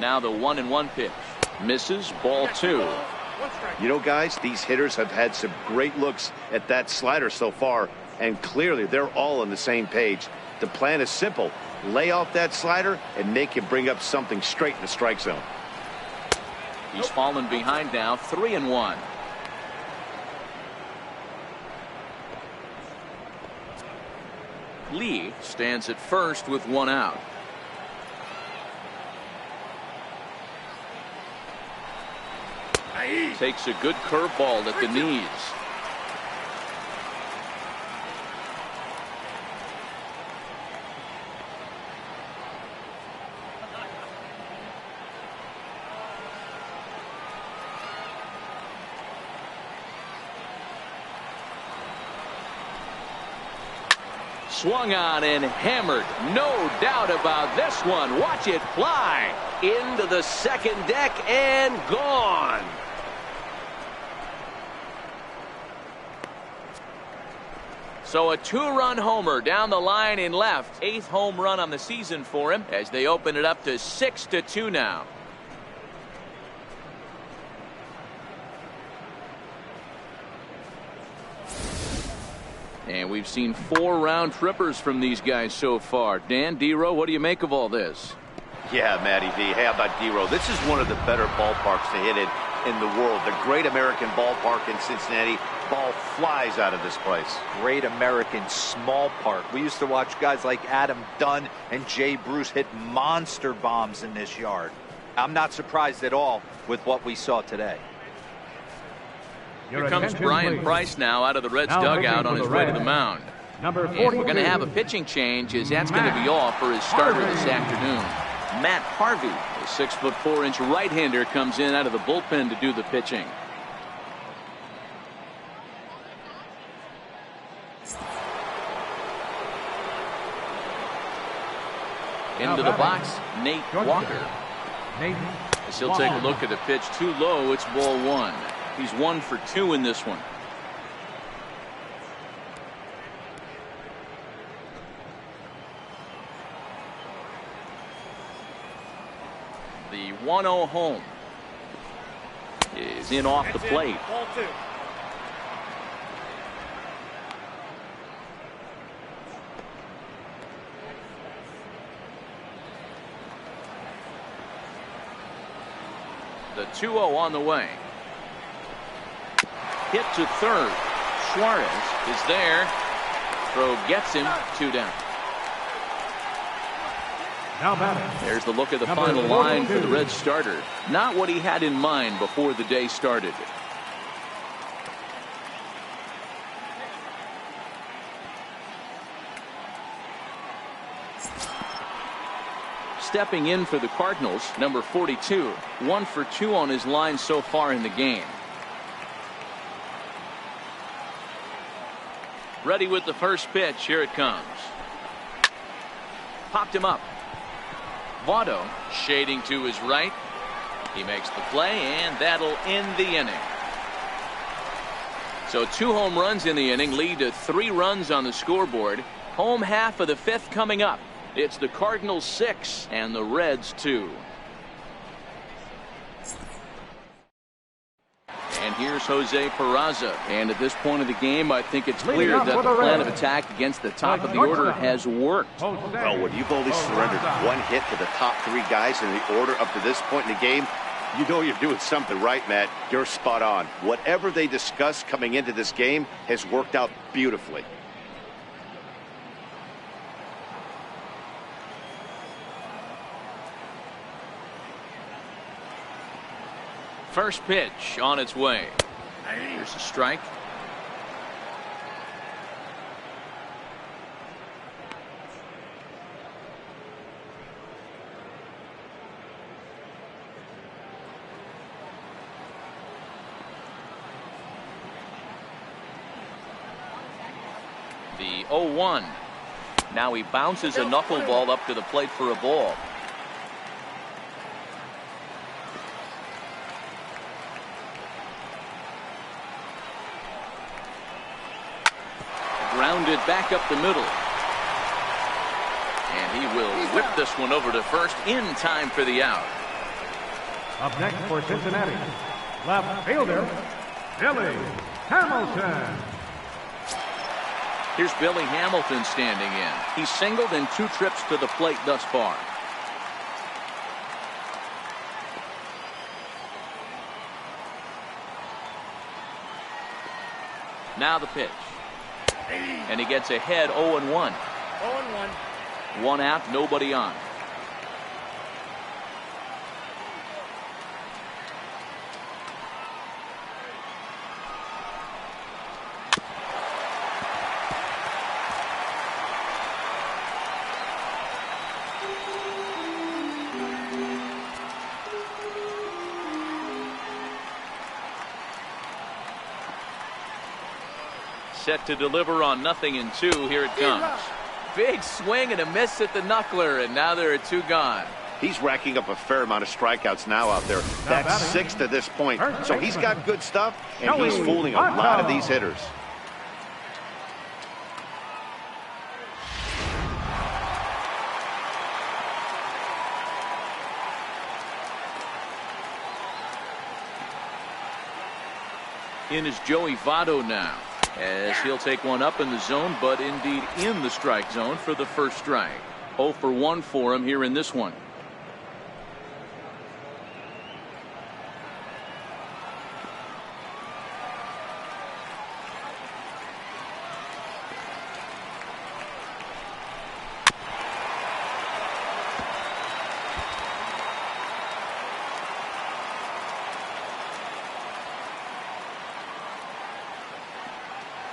Speaker 1: Now the 1-1 pitch. Misses, ball 2.
Speaker 2: You know, guys, these hitters have had some great looks at that slider so far, and clearly they're all on the same page. The plan is simple. Lay off that slider and make him bring up something straight in the strike zone.
Speaker 1: He's fallen behind now, 3-1. Lee stands at first with 1 out. Takes a good curveball at the knees. Swung on and hammered. No doubt about this one. Watch it fly into the second deck and gone. So a two-run homer down the line in left. 8th home run on the season for him as they open it up to 6-2 now. And we've seen 4 round trippers from these guys so far. Dan, D-Row, what do you make of all this?
Speaker 2: Yeah, Matty V. How about D-Row? This is one of the better ballparks to hit it in the world. The Great American Ballpark in Cincinnati. Ball flies out of this place.
Speaker 3: Great American Small Park. We used to watch guys like Adam Dunn and Jay Bruce hit monster bombs in this yard. I'm not surprised at all with what we saw today.
Speaker 1: Here comes Brian Price now out of the Reds dugout on his way to the mound. And we're going to have a pitching change as that's going to be off for his starter this afternoon. Matt Harvey, the 6'4" right-hander, comes in out of the bullpen to do the pitching. Into the box, Nate Walker. As he'll take a look at the pitch, too low. It's ball 1. He's 1 for 2 in this one. The 1-0 home is in off the plate.
Speaker 5: Ball 2.
Speaker 1: The 2-0 on the way. Hit to third. Suarez is there. Throw gets him. 2 down.
Speaker 4: Now batting.
Speaker 1: There's the look at the final line for the Reds starter. Not what he had in mind before the day started. Stepping in for the Cardinals, number 42. 1 for 2 on his line so far in the game. Ready with the first pitch. Here it comes. Popped him up. Votto shading to his right. He makes the play, and that'll end the inning. So 2 home runs in the inning lead to 3 runs on the scoreboard. Home half of the 5th coming up. It's the Cardinals 6 and the Reds 2. And here's Jose Peraza. And at this point of the game, I think it's clear that the plan of attack against the top of the order has worked.
Speaker 2: Well, when you've only surrendered 1 hit to the top 3 guys in the order up to this point in the game, you know you're doing something right, Matt. You're spot on. Whatever they discussed coming into this game has worked out beautifully.
Speaker 1: First pitch on its way. Here's a strike. The 0-1. Now he bounces a knuckleball up to the plate for a ball. Grounded back up the middle. And he will whip this one over to first in time for the out.
Speaker 4: Up next for Cincinnati, left fielder, Billy Hamilton.
Speaker 1: Here's Billy Hamilton standing in. He's singled in 2 trips to the plate thus far. Now the pitch. And he gets ahead 0-1.
Speaker 5: 0-1.
Speaker 1: 1 out, nobody on. Set to deliver on 0-2. Here it comes. Big swing and a miss at the knuckler, and now there are 2 gone.
Speaker 2: He's racking up a fair amount of strikeouts now out there. That's 6 to this point. So he's got good stuff, and he's fooling a lot of these hitters.
Speaker 1: In is Joey Votto now, as he'll take one up in the zone, but indeed in the strike zone for the first strike. 0 for 1 for him here in this one.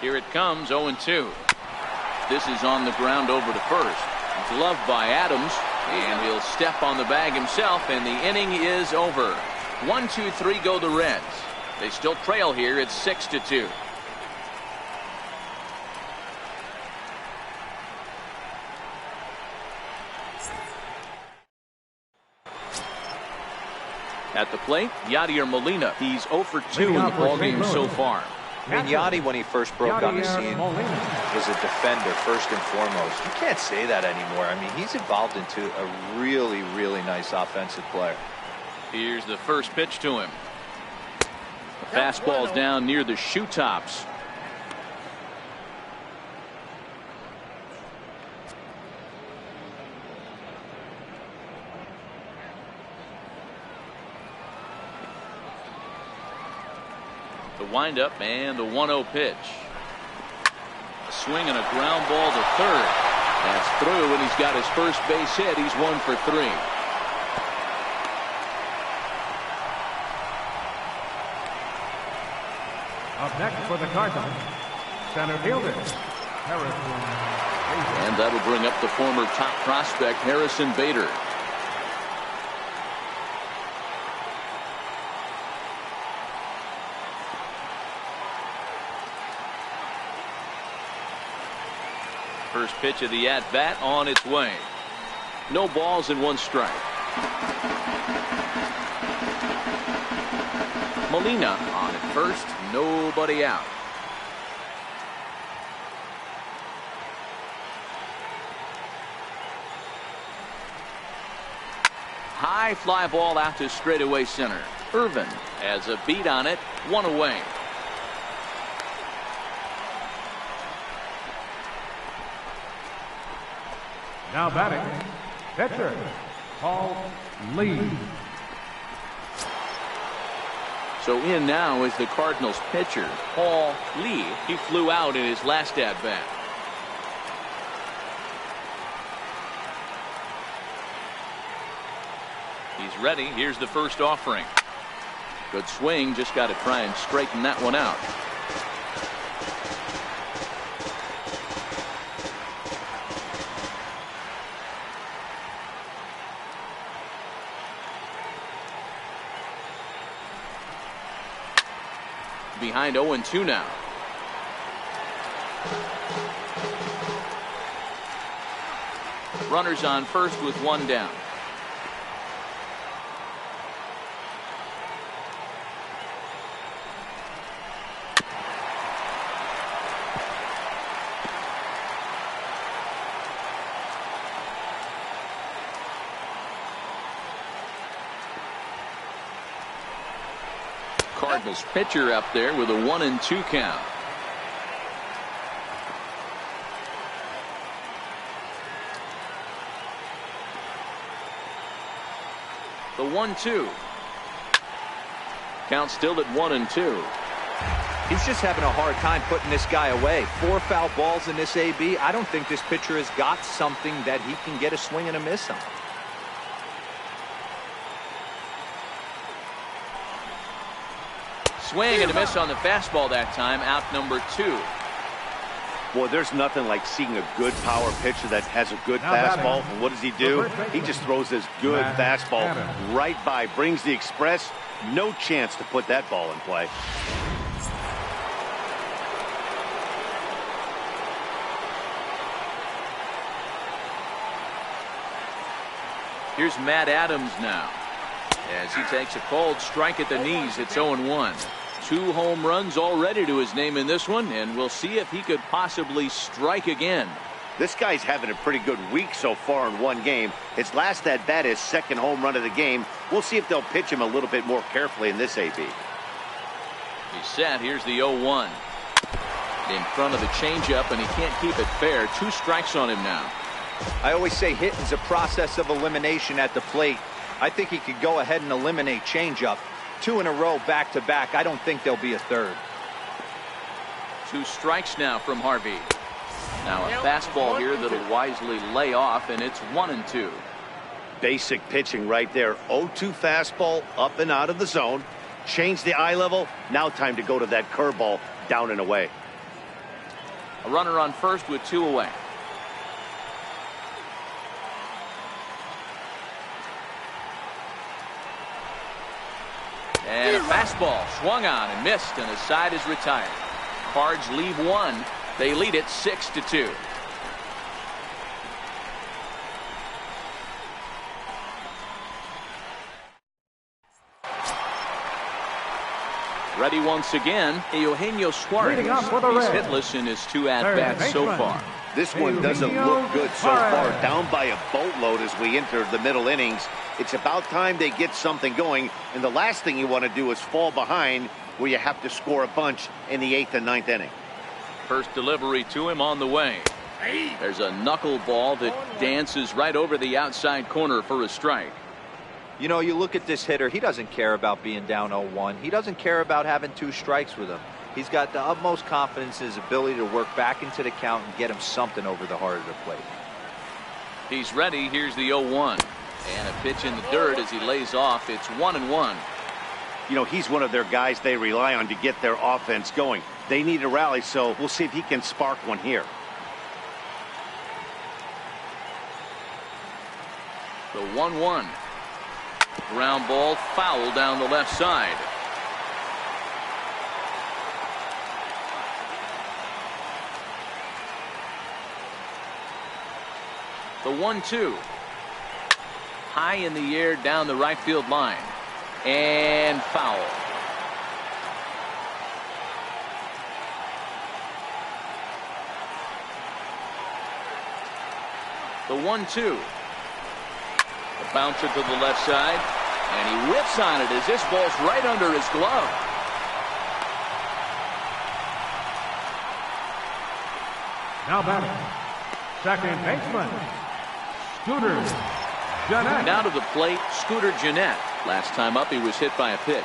Speaker 1: Here it comes, 0-2. This is on the ground over to first. Gloved by Adams, and he'll step on the bag himself, and the inning is over. 1-2-3 go the Reds. They still trail here. It's 6-2. At the plate, Yadier Molina. He's 0 for 2 in the ballgame so far.
Speaker 3: I mean, Yadi, when he first broke on the scene, was a defender first and foremost. You can't say that anymore. I mean, he's evolved into a really, really nice offensive player.
Speaker 1: Here's the first pitch to him. The fastball's down near the shoe tops. The windup and the 1-0 pitch. A swing and a ground ball to third. That's through, and he's got his first base hit. He's 1 for 3.
Speaker 4: Up next for the Cardinals, center fielder, Harrison.
Speaker 1: And that'll bring up the former top prospect, Harrison Bader. First pitch of the at-bat on its way. No balls and 1 strike. Molina on at first, nobody out. High fly ball out to straightaway center. Irvin has a beat on it, 1 away.
Speaker 4: Now batting, pitcher, Paul Lee.
Speaker 1: So in now is the Cardinals pitcher, Paul Lee. He flew out in his last at-bat. He's ready. Here's the first offering. Good swing. Just got to try and straighten that one out. Behind 0-2 now. Runners on first with 1 down. Cardinals pitcher up there with a 1-2 count. The 1-2. Count still at 1-2.
Speaker 3: He's just having a hard time putting this guy away. 4 foul balls in this AB. I don't think this pitcher has got something that he can get a swing and a miss on.
Speaker 1: Swing and a miss on the fastball that time. Out number 2.
Speaker 2: Boy, there's nothing like seeing a good power pitcher that has a good fastball. And what does he do? He just throws this good fastball right by, brings the express. No chance to put that ball in play.
Speaker 1: Here's Matt Adams now. As he takes a cold strike at the knees, it's 0-1. 2 home runs already to his name in this one, and we'll see if he could possibly strike again.
Speaker 2: This guy's having a pretty good week so far in one game. His last at bat, his 2nd home run of the game. We'll see if they'll pitch him a little bit more carefully in this AB.
Speaker 1: He's set. Here's the 0-1. In front of the changeup, and he can't keep it fair. 2 strikes on him now.
Speaker 3: I always say hitting's a process of elimination at the plate. I think he could go ahead and eliminate changeup. 2 in a row back-to-back. I don't think there'll be a third.
Speaker 1: 2 strikes now from Harvey. Now a fastball here that'll wisely lay off, and it's 1-2.
Speaker 2: Basic pitching right there. 0-2 fastball up and out of the zone. Change the eye level. Now time to go to that curveball down and away.
Speaker 1: A runner on first with 2 away. And a fastball swung on and missed, and his side is retired. Cards leave 1. They lead it 6-2. Ready once again, Eugenio Suarez.
Speaker 4: Leading off for the
Speaker 1: He's
Speaker 4: Reds.
Speaker 1: hitless in his 2 at-bats so far.
Speaker 2: This one doesn't look good so far. Down by a boatload as we enter the middle innings. It's about time they get something going, and the last thing you want to do is fall behind where you have to score a bunch in the 8th and 9th inning.
Speaker 1: First delivery to him on the way. There's a knuckleball that dances right over the outside corner for a strike.
Speaker 3: You know, you look at this hitter, he doesn't care about being down 0-1. He doesn't care about having 2 strikes with him. He's got the utmost confidence in his ability to work back into the count and get him something over the heart of the plate.
Speaker 1: He's ready. Here's the 0-1. And a pitch in the dirt as he lays off. It's 1-1.
Speaker 2: You know, he's one of their guys they rely on to get their offense going. They need a rally, so we'll see if he can spark one here.
Speaker 1: The 1-1. Ground ball foul down the left side. The 1-2. High in the air down the right field line. And foul. The 1-2. A bouncer to the left side. And he whips on it as this ball's right under his glove.
Speaker 4: Now batting, second baseman, Scooter Gennett.
Speaker 1: Now to the plate, Scooter Gennett. Last time up, he was hit by a pitch.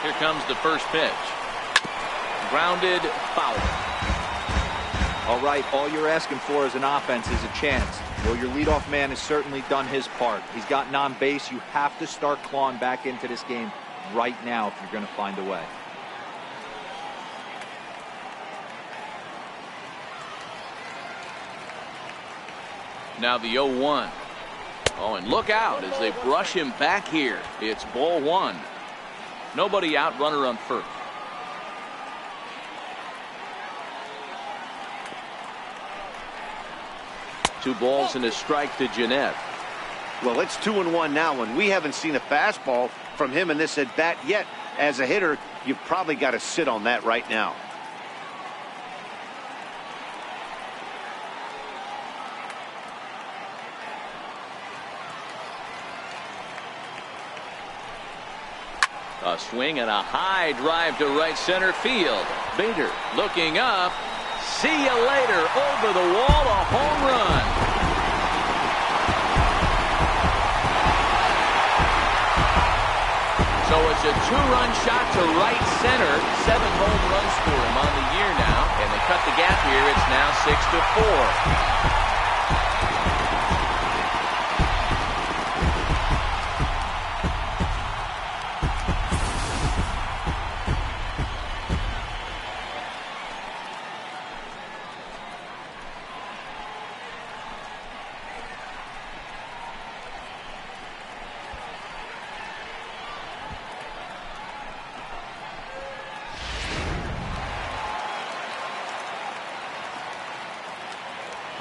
Speaker 1: Here comes the first pitch. Grounded, foul.
Speaker 3: All right, all you're asking for as an offense is a chance. Well, your leadoff man has certainly done his part. He's gotten on base. You have to start clawing back into this game right now if you're going to find a way.
Speaker 1: Now the 0-1. Oh, and look out as they brush him back here. It's ball 1. Nobody out, runner on first. Two balls and a strike to Gennett.
Speaker 2: Well, it's 2-1 now, and we haven't seen a fastball from him in this at bat yet. As a hitter, you've probably got to sit on that right now.
Speaker 1: A swing and a high drive to right center field. Bader looking up. See you later. Over the wall, a home run. So it's a 2-run shot to right center. 7 home runs for him on the year now. And they cut the gap here. It's now 6-4.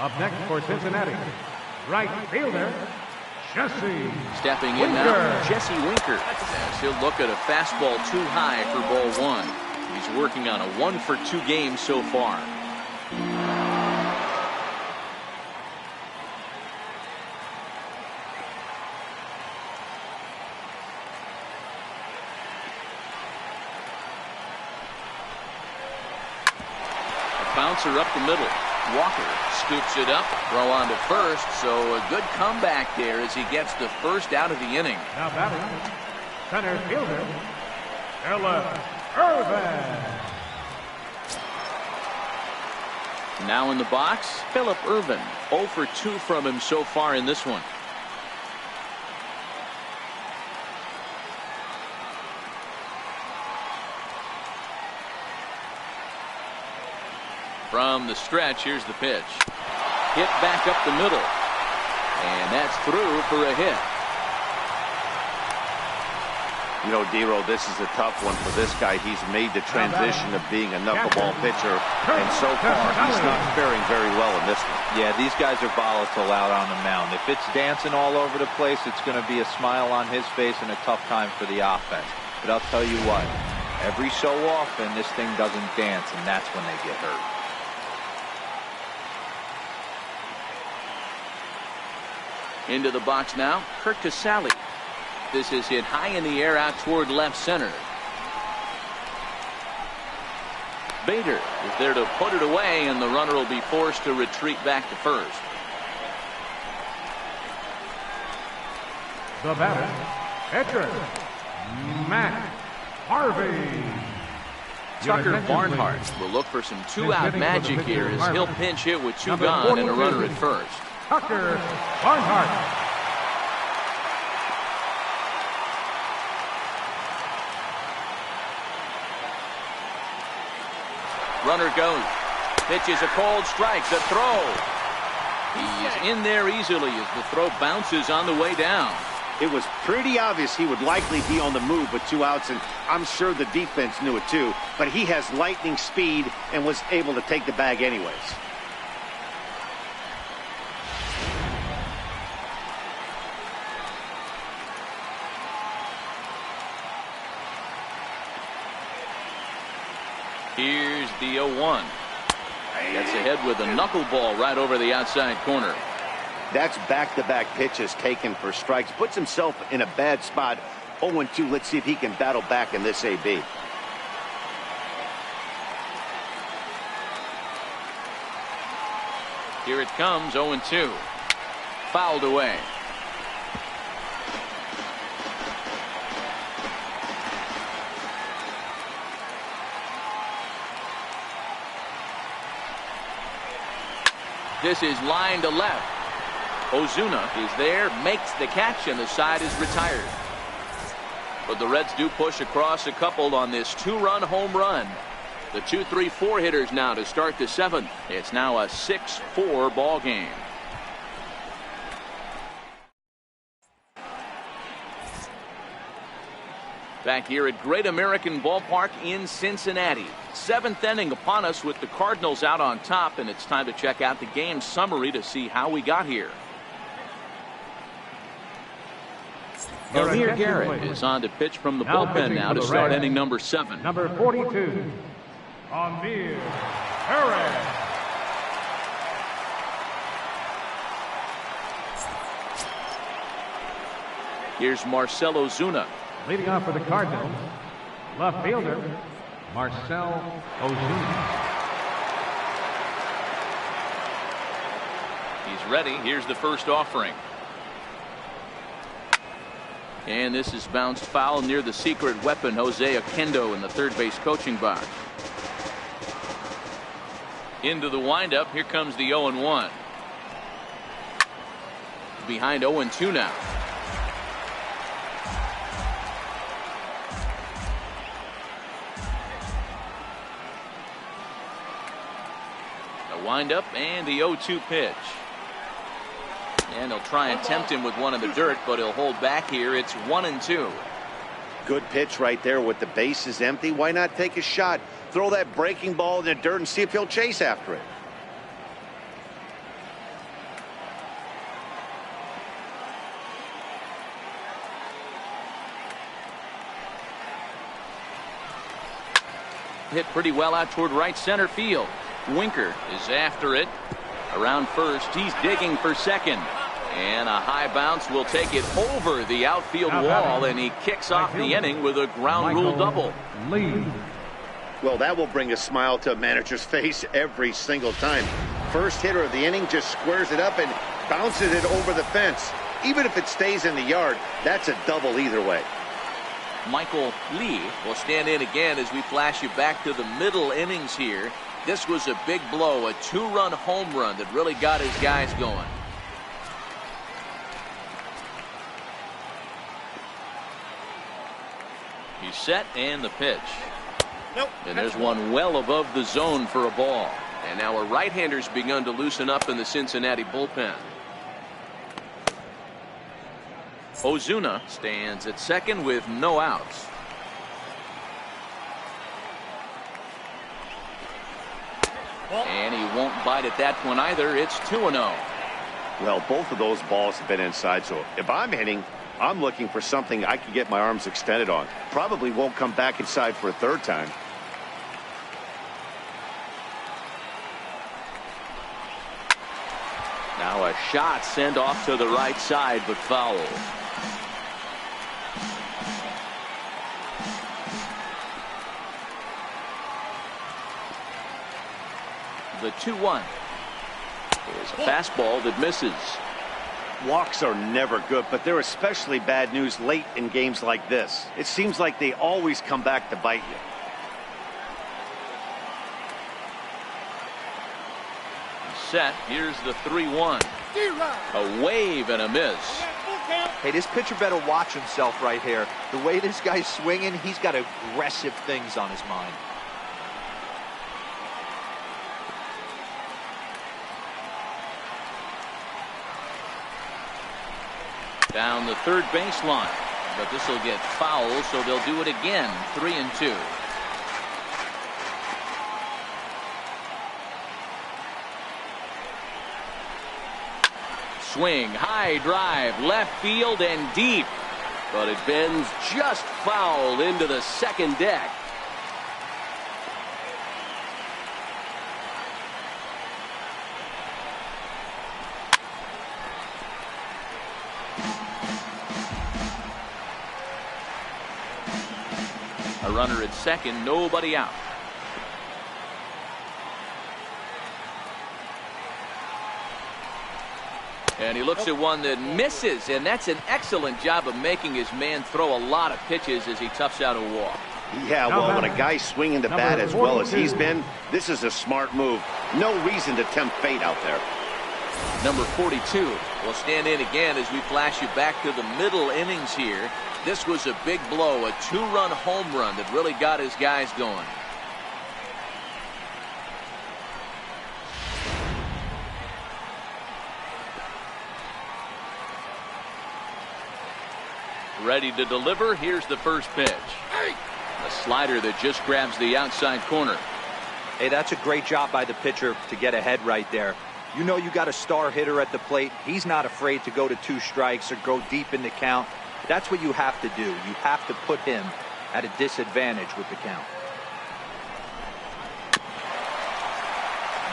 Speaker 4: Up next for Cincinnati, right fielder, Jesse
Speaker 1: Stepping in
Speaker 4: Winker.
Speaker 1: now, Jesse Winker. As he'll look at a fastball too high for ball one. He's working on a 1-for-2 game so far. Bouncer up the middle. Walker scoops it up. Throw on to first. So a good comeback there as he gets the first out of the inning.
Speaker 4: Now batting, center fielder, Ella Irvin.
Speaker 1: Now in the box, Phillip Irvin. 0 for 2 from him so far in this one. From the stretch, here's the pitch. Hit back up the middle. And that's through for a hit.
Speaker 2: You know, Dero, this is a tough one for this guy. He's made the transition of being a knuckleball pitcher, and so far he's not faring very well in this one.
Speaker 3: Yeah, these guys are volatile out on the mound. If it's dancing all over the place, it's going to be a smile on his face and a tough time for the offense. But I'll tell you what, every so often this thing doesn't dance, and that's when they get hurt.
Speaker 1: Into the box now, Kurt Casale. This is hit high in the air out toward left center. Bader is there to put it away, and the runner will be forced to retreat back to first.
Speaker 4: The batter, pitcher, Matt Harvey.
Speaker 1: Tucker Barnhart will look for some two-out magic here as he'll pinch hit with two gone and a runner at first.
Speaker 4: Tucker Barnhart.
Speaker 1: Runner goes. Pitches a cold strike. The throw. He's in there easily as the throw bounces on the way down.
Speaker 2: It was pretty obvious he would likely be on the move with 2 outs, and I'm sure the defense knew it too. But he has lightning speed and was able to take the bag anyways.
Speaker 1: Here's the 0-1. Gets ahead with a knuckleball right over the outside corner.
Speaker 2: That's back-to-back pitches taken for strikes. Puts himself in a bad spot. 0-2. Let's see if he can battle back in this AB.
Speaker 1: Here it comes, 0-2. Fouled away. This is line to left. Ozuna is there, makes the catch, and the side is retired. But the Reds do push across a couple on this 2-run home run. The 2-3-4 hitters now to start the 7th. It's now a 6-4 ball game. Back here at Great American Ballpark in Cincinnati. 7th inning upon us with the Cardinals out on top, and it's time to check out the game summary to see how we got here. Amir Garrett is on to pitch from the bullpen now to start inning number 7.
Speaker 4: Number 42, Amir Garrett.
Speaker 1: Here's Marcell Ozuna.
Speaker 4: Leading off for the Cardinals, left fielder, Marcell Ozuna.
Speaker 1: He's ready. Here's the first offering. And this is bounced foul near the secret weapon, Jose Oquendo, in the third base coaching box. Into the windup. Here comes the 0-1. Behind 0-2 now. The windup and the 0-2 pitch. And they'll try and tempt him with one in the dirt, but he'll hold back here. It's 1-2.
Speaker 2: Good pitch right there with the bases empty. Why not take a shot? Throw that breaking ball in the dirt and see if he'll chase after it.
Speaker 1: Hit pretty well out toward right center field. Winker is after it. Around first, he's digging for second. And a high bounce will take it over the outfield wall, and he kicks off the inning with a ground rule double.
Speaker 2: Well, that will bring a smile to a manager's face every single time. First hitter of the inning just squares it up and bounces it over the fence. Even if it stays in the yard, that's a double either way.
Speaker 1: Michael Lee will stand in again as we flash you back to the middle innings here. This was a big blow, a two-run home run that really got his guys going. He's set, and the pitch.
Speaker 2: Nope.
Speaker 1: And there's one well above the zone for a ball. And now a right-hander's begun to loosen up in the Cincinnati bullpen. Ozuna stands at second with no outs. And he won't bite at that one either. It's 2-0.
Speaker 2: Well, both of those balls have been inside, so if I'm hitting, I'm looking for something I can get my arms extended on. Probably won't come back inside for a third time.
Speaker 1: Now a shot sent off to the right side, but foul. The 2-1 is a fastball that misses.
Speaker 2: Walks are never good, but they're especially bad news late in games like this. It seems like they always come back to bite you.
Speaker 1: Set. Here's the 3-1. A wave and a miss.
Speaker 3: Hey, this pitcher better watch himself right here. The way this guy's swinging, he's got aggressive things on his mind.
Speaker 1: Down the third baseline, but this will get foul, so they'll do it again. 3-2. Swing, high drive, left field and deep, but it bends just foul into the second deck. A runner at second, nobody out. And he looks at one that misses, and that's an excellent job of making his man throw a lot of pitches as he toughs out a walk.
Speaker 2: Yeah, well, when a guy's swinging the bat as well as he's been, this is a smart move. No reason to tempt fate out there.
Speaker 1: Number 42 will stand in again as we flash you back to the middle innings here. This was a big blow, a two-run home run that really got his guys going. Ready to deliver. Here's the first pitch. A slider that just grabs the outside corner.
Speaker 3: Hey, that's a great job by the pitcher to get ahead right there. You know you got a star hitter at the plate. He's not afraid to go to 2 strikes or go deep in the count. That's what you have to do. You have to put him at a disadvantage with the count.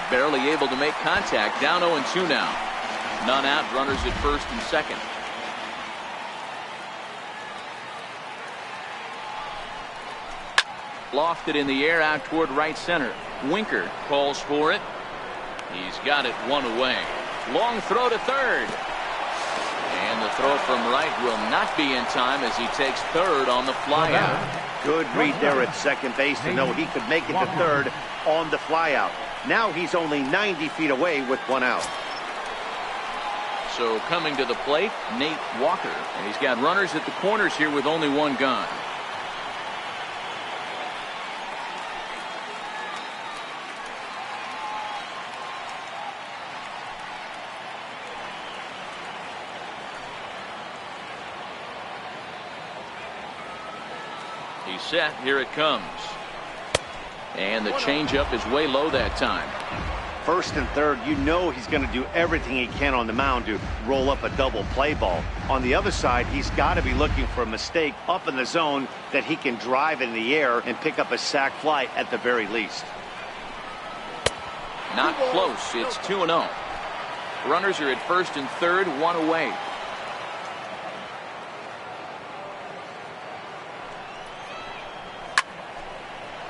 Speaker 1: Barely able to make contact. Down 0-2 now. None out. Runners at first and second. Lofted in the air out toward right center. Winker calls for it. He's got it one away. Long throw to third. And the throw from right will not be in time as he takes third on the flyout.
Speaker 2: Good read there at second base to know he could make it to third on the flyout. Now he's only 90 feet away with 1 out.
Speaker 1: So coming to the plate, Nate Walker. And he's got runners at the corners here with only 1 gun. He's set. Here it comes. And the changeup is way low that time.
Speaker 2: First and third, you know he's going to do everything he can on the mound to roll up a double play ball. On the other side, he's got to be looking for a mistake up in the zone that he can drive in the air and pick up a sac fly at the very least.
Speaker 1: Not close. It's 2-0. Runners are at first and third, one away.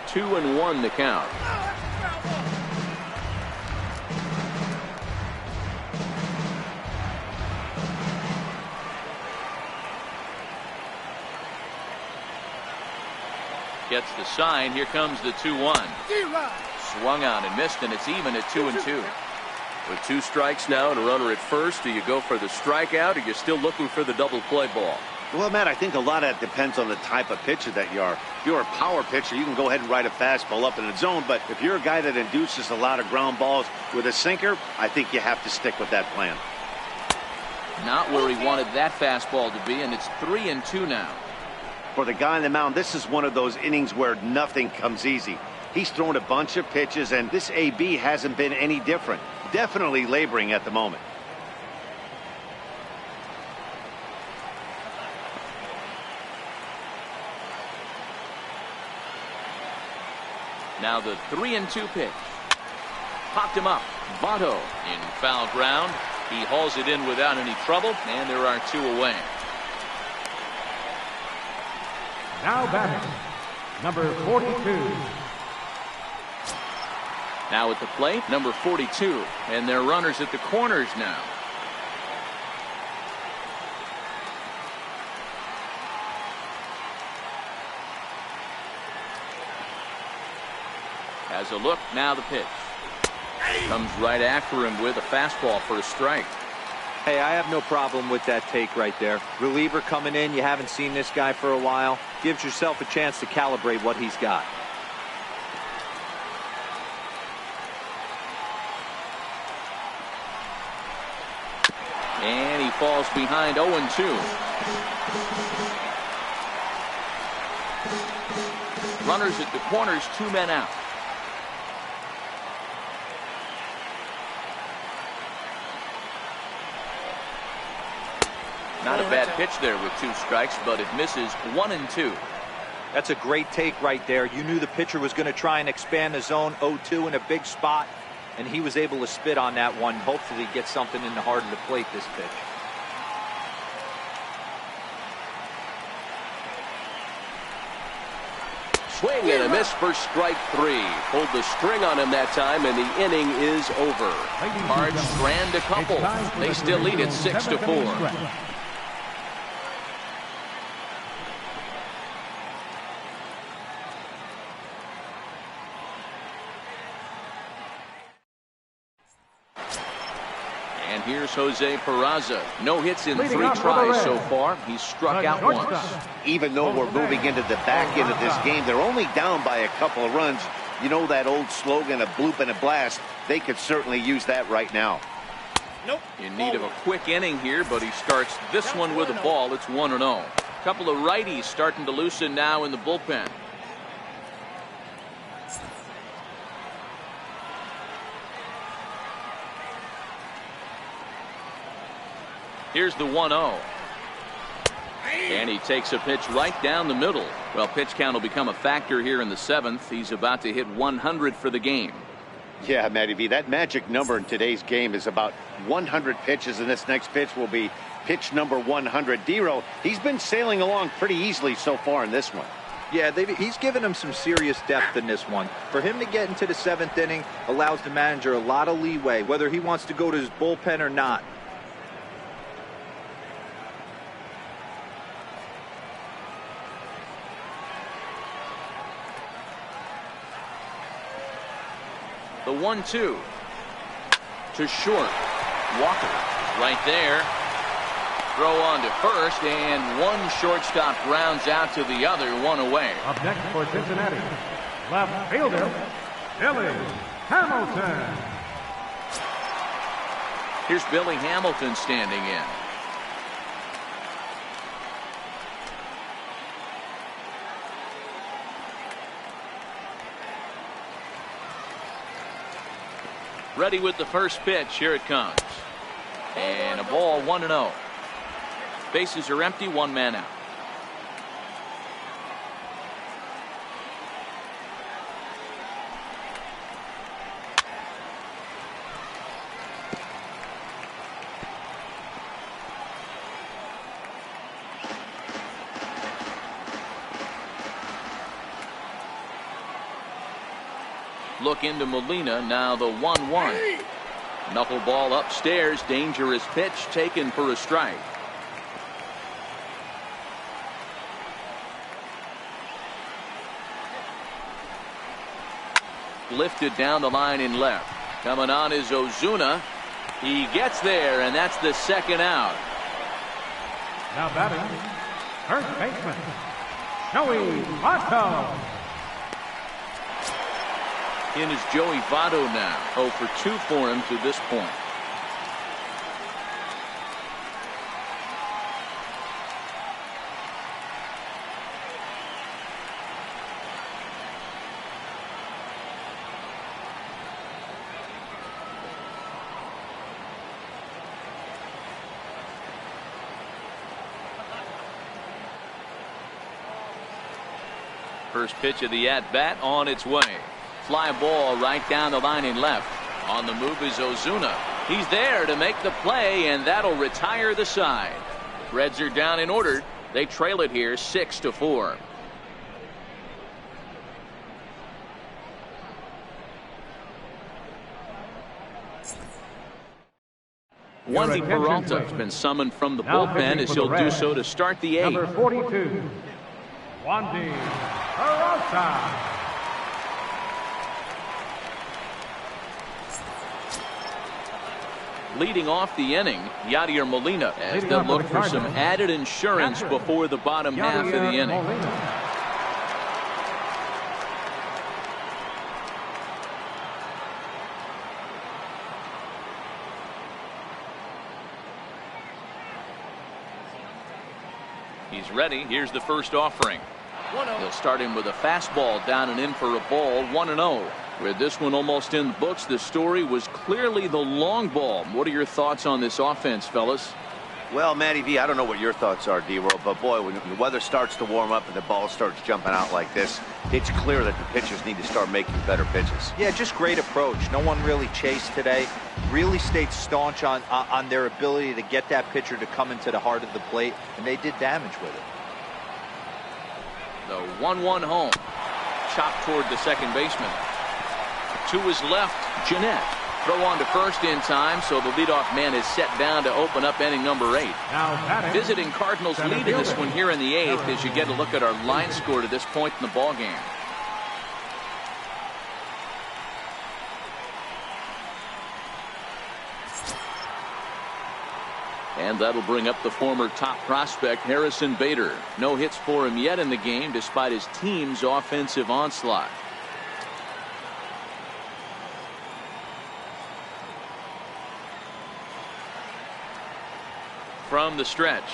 Speaker 1: Two and one the count. Gets the sign. Here comes the 2-1. Swung on and missed, and it's even at 2-2.
Speaker 5: With 2 strikes now and a runner at first, do you go for the strikeout, or you're still looking for the double play ball?
Speaker 2: Well, Matt, I think a lot of that depends on the type of pitcher that you are. If you're a power pitcher, you can go ahead and ride a fastball up in the zone. But if you're a guy that induces a lot of ground balls with a sinker, I think you have to stick with that plan.
Speaker 1: Not where he wanted that fastball to be, and it's 3-2 now.
Speaker 2: For the guy on the mound, this is one of those innings where nothing comes easy. He's thrown a bunch of pitches, and this AB hasn't been any different. Definitely laboring at the moment.
Speaker 1: Now the 3-2 pitch. Popped him up. Votto in foul ground. He hauls it in without any trouble, and there are 2 away.
Speaker 4: Now batting, number 42.
Speaker 1: Now at the plate, number 42, and they're runners at the corners now. Has a look, now the pitch. Comes right after him with a fastball for a strike.
Speaker 3: Hey, I have no problem with that take right there. Reliever coming in, you haven't seen this guy for a while. Gives yourself a chance to calibrate what he's got.
Speaker 1: And he falls behind 0-2. Runners at the corners, 2 men out. Not a bad pitch there with 2 strikes, but it misses 1-2.
Speaker 3: That's a great take right there. You knew the pitcher was going to try and expand the zone 0-2 in a big spot, and he was able to spit on that one. Hopefully get something in the heart of the plate this pitch.
Speaker 5: Swing and a miss for strike 3. Pulled the string on him that time, and the inning is over.
Speaker 1: Cards strand a couple. They still lead it 6-4. And here's Jose Peraza. No hits in 3 tries so far. He's struck out once.
Speaker 2: Even though we're moving into the back end of this game, they're only down by a couple of runs. You know that old slogan, a bloop and a blast. They could certainly use that right now.
Speaker 1: In need of a quick inning here, but he starts this one with a ball. It's 1-0. Couple of righties starting to loosen now in the bullpen. Here's the 1-0. And he takes a pitch right down the middle. Well, pitch count will become a factor here in the 7th. He's about to hit 100 for the game.
Speaker 2: Yeah, Matty V, that magic number in today's game is about 100 pitches, and this next pitch will be pitch number 100. Dero, he's been sailing along pretty easily so far in this one.
Speaker 3: Yeah, he's given him some serious depth in this one. For him to get into the 7th inning allows the manager a lot of leeway, whether he wants to go to his bullpen or not.
Speaker 1: The 1-2 to short. Walker right there. Throw on to first, and one shortstop grounds out to the other, 1 away.
Speaker 4: Up next for Cincinnati, left fielder, Billy Hamilton.
Speaker 1: Here's Billy Hamilton standing in. Ready with the first pitch. Here it comes. And a ball 1-0. Bases are empty, one man out. Look into Molina, now the 1-1. Knuckleball upstairs, dangerous pitch taken for a strike. Lifted down the line in left. Coming on is Ozuna. He gets there, and that's the second out.
Speaker 4: Now batting, first baseman, Joey Votto.
Speaker 1: In is Joey Votto now. 0 for 2 for him to this point. First pitch of the at-bat on its way. Fly ball right down the line in left. On the move is Ozuna. He's there to make the play, and that'll retire the side. Reds are down and ordered. They trail it here 6-4. Wandy Peralta has been summoned from the bullpen as he'll do so to start the 8th.
Speaker 4: Number 42, Wandy Peralta.
Speaker 1: Leading off the inning, Yadier Molina as they look for some added insurance before the bottom half of the inning. He's ready. Here's the first offering. They'll start him with a fastball down and in for a ball. 1-0. With this one almost in the books, the story was clearly the long ball. What are your thoughts on this offense, fellas?
Speaker 2: Well, Matty V, I don't know what your thoughts are, D-Roll, but boy, when the weather starts to warm up and the ball starts jumping out like this, it's clear that the pitchers need to start making better pitches.
Speaker 3: Yeah, just great approach. No one really chased today. Really stayed staunch on their ability to get that pitcher to come into the heart of the plate, and they did damage with it.
Speaker 1: The 1-1 home. Chopped toward the second baseman. To his left, Jeanette. Throw on to first in time, so the leadoff man is set down to open up inning number 8.
Speaker 4: Now
Speaker 1: Visiting Cardinals lead in this one here in the 8th as you get a look at our line score to this point in the ballgame. And that'll bring up the former top prospect, Harrison Bader. No hits for him yet in the game, despite his team's offensive onslaught. From the stretch.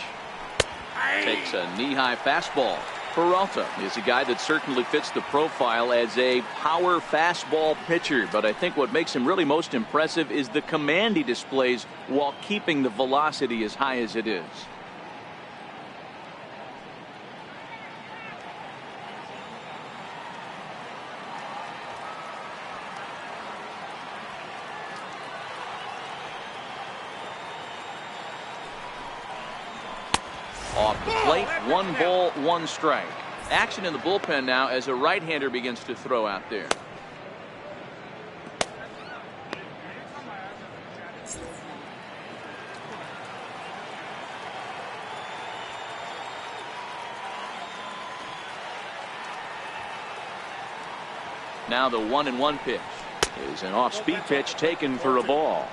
Speaker 1: Takes a knee-high fastball. Peralta is a guy that certainly fits the profile as a power fastball pitcher, but I think what makes him really most impressive is the command he displays while keeping the velocity as high as it is. Off the plate, 1 ball, 1 strike. Action in the bullpen now as a right-hander begins to throw out there. Now the 1-1 pitch is an off-speed pitch taken for a ball.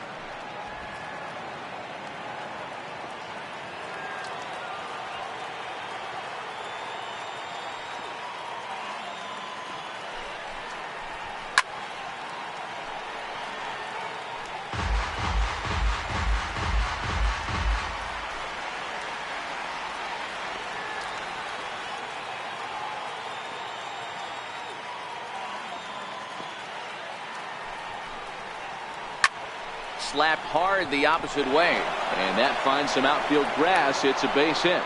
Speaker 1: slapped hard the opposite way. And that finds some outfield grass. It's a base hit.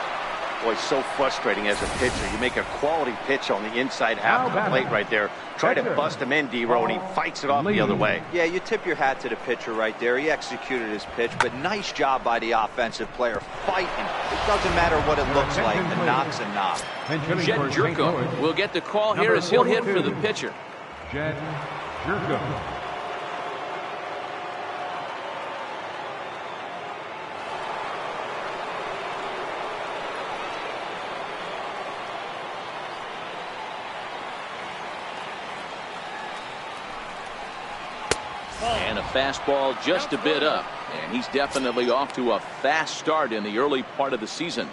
Speaker 2: Boy, so frustrating as a pitcher. You make a quality pitch on the inside half of the plate right there. Try to bust him in, D-Row, and he fights it off the other way.
Speaker 3: Yeah, you tip your hat to the pitcher right there. He executed his pitch, but nice job by the offensive player fighting. It doesn't matter what it looks like. A knock's a knock.
Speaker 1: Jed Jerko will get the call here as he'll hit for the pitcher.
Speaker 4: Jed Jerko.
Speaker 1: And a fastball just a bit up. And he's definitely off to a fast start in the early part of the season.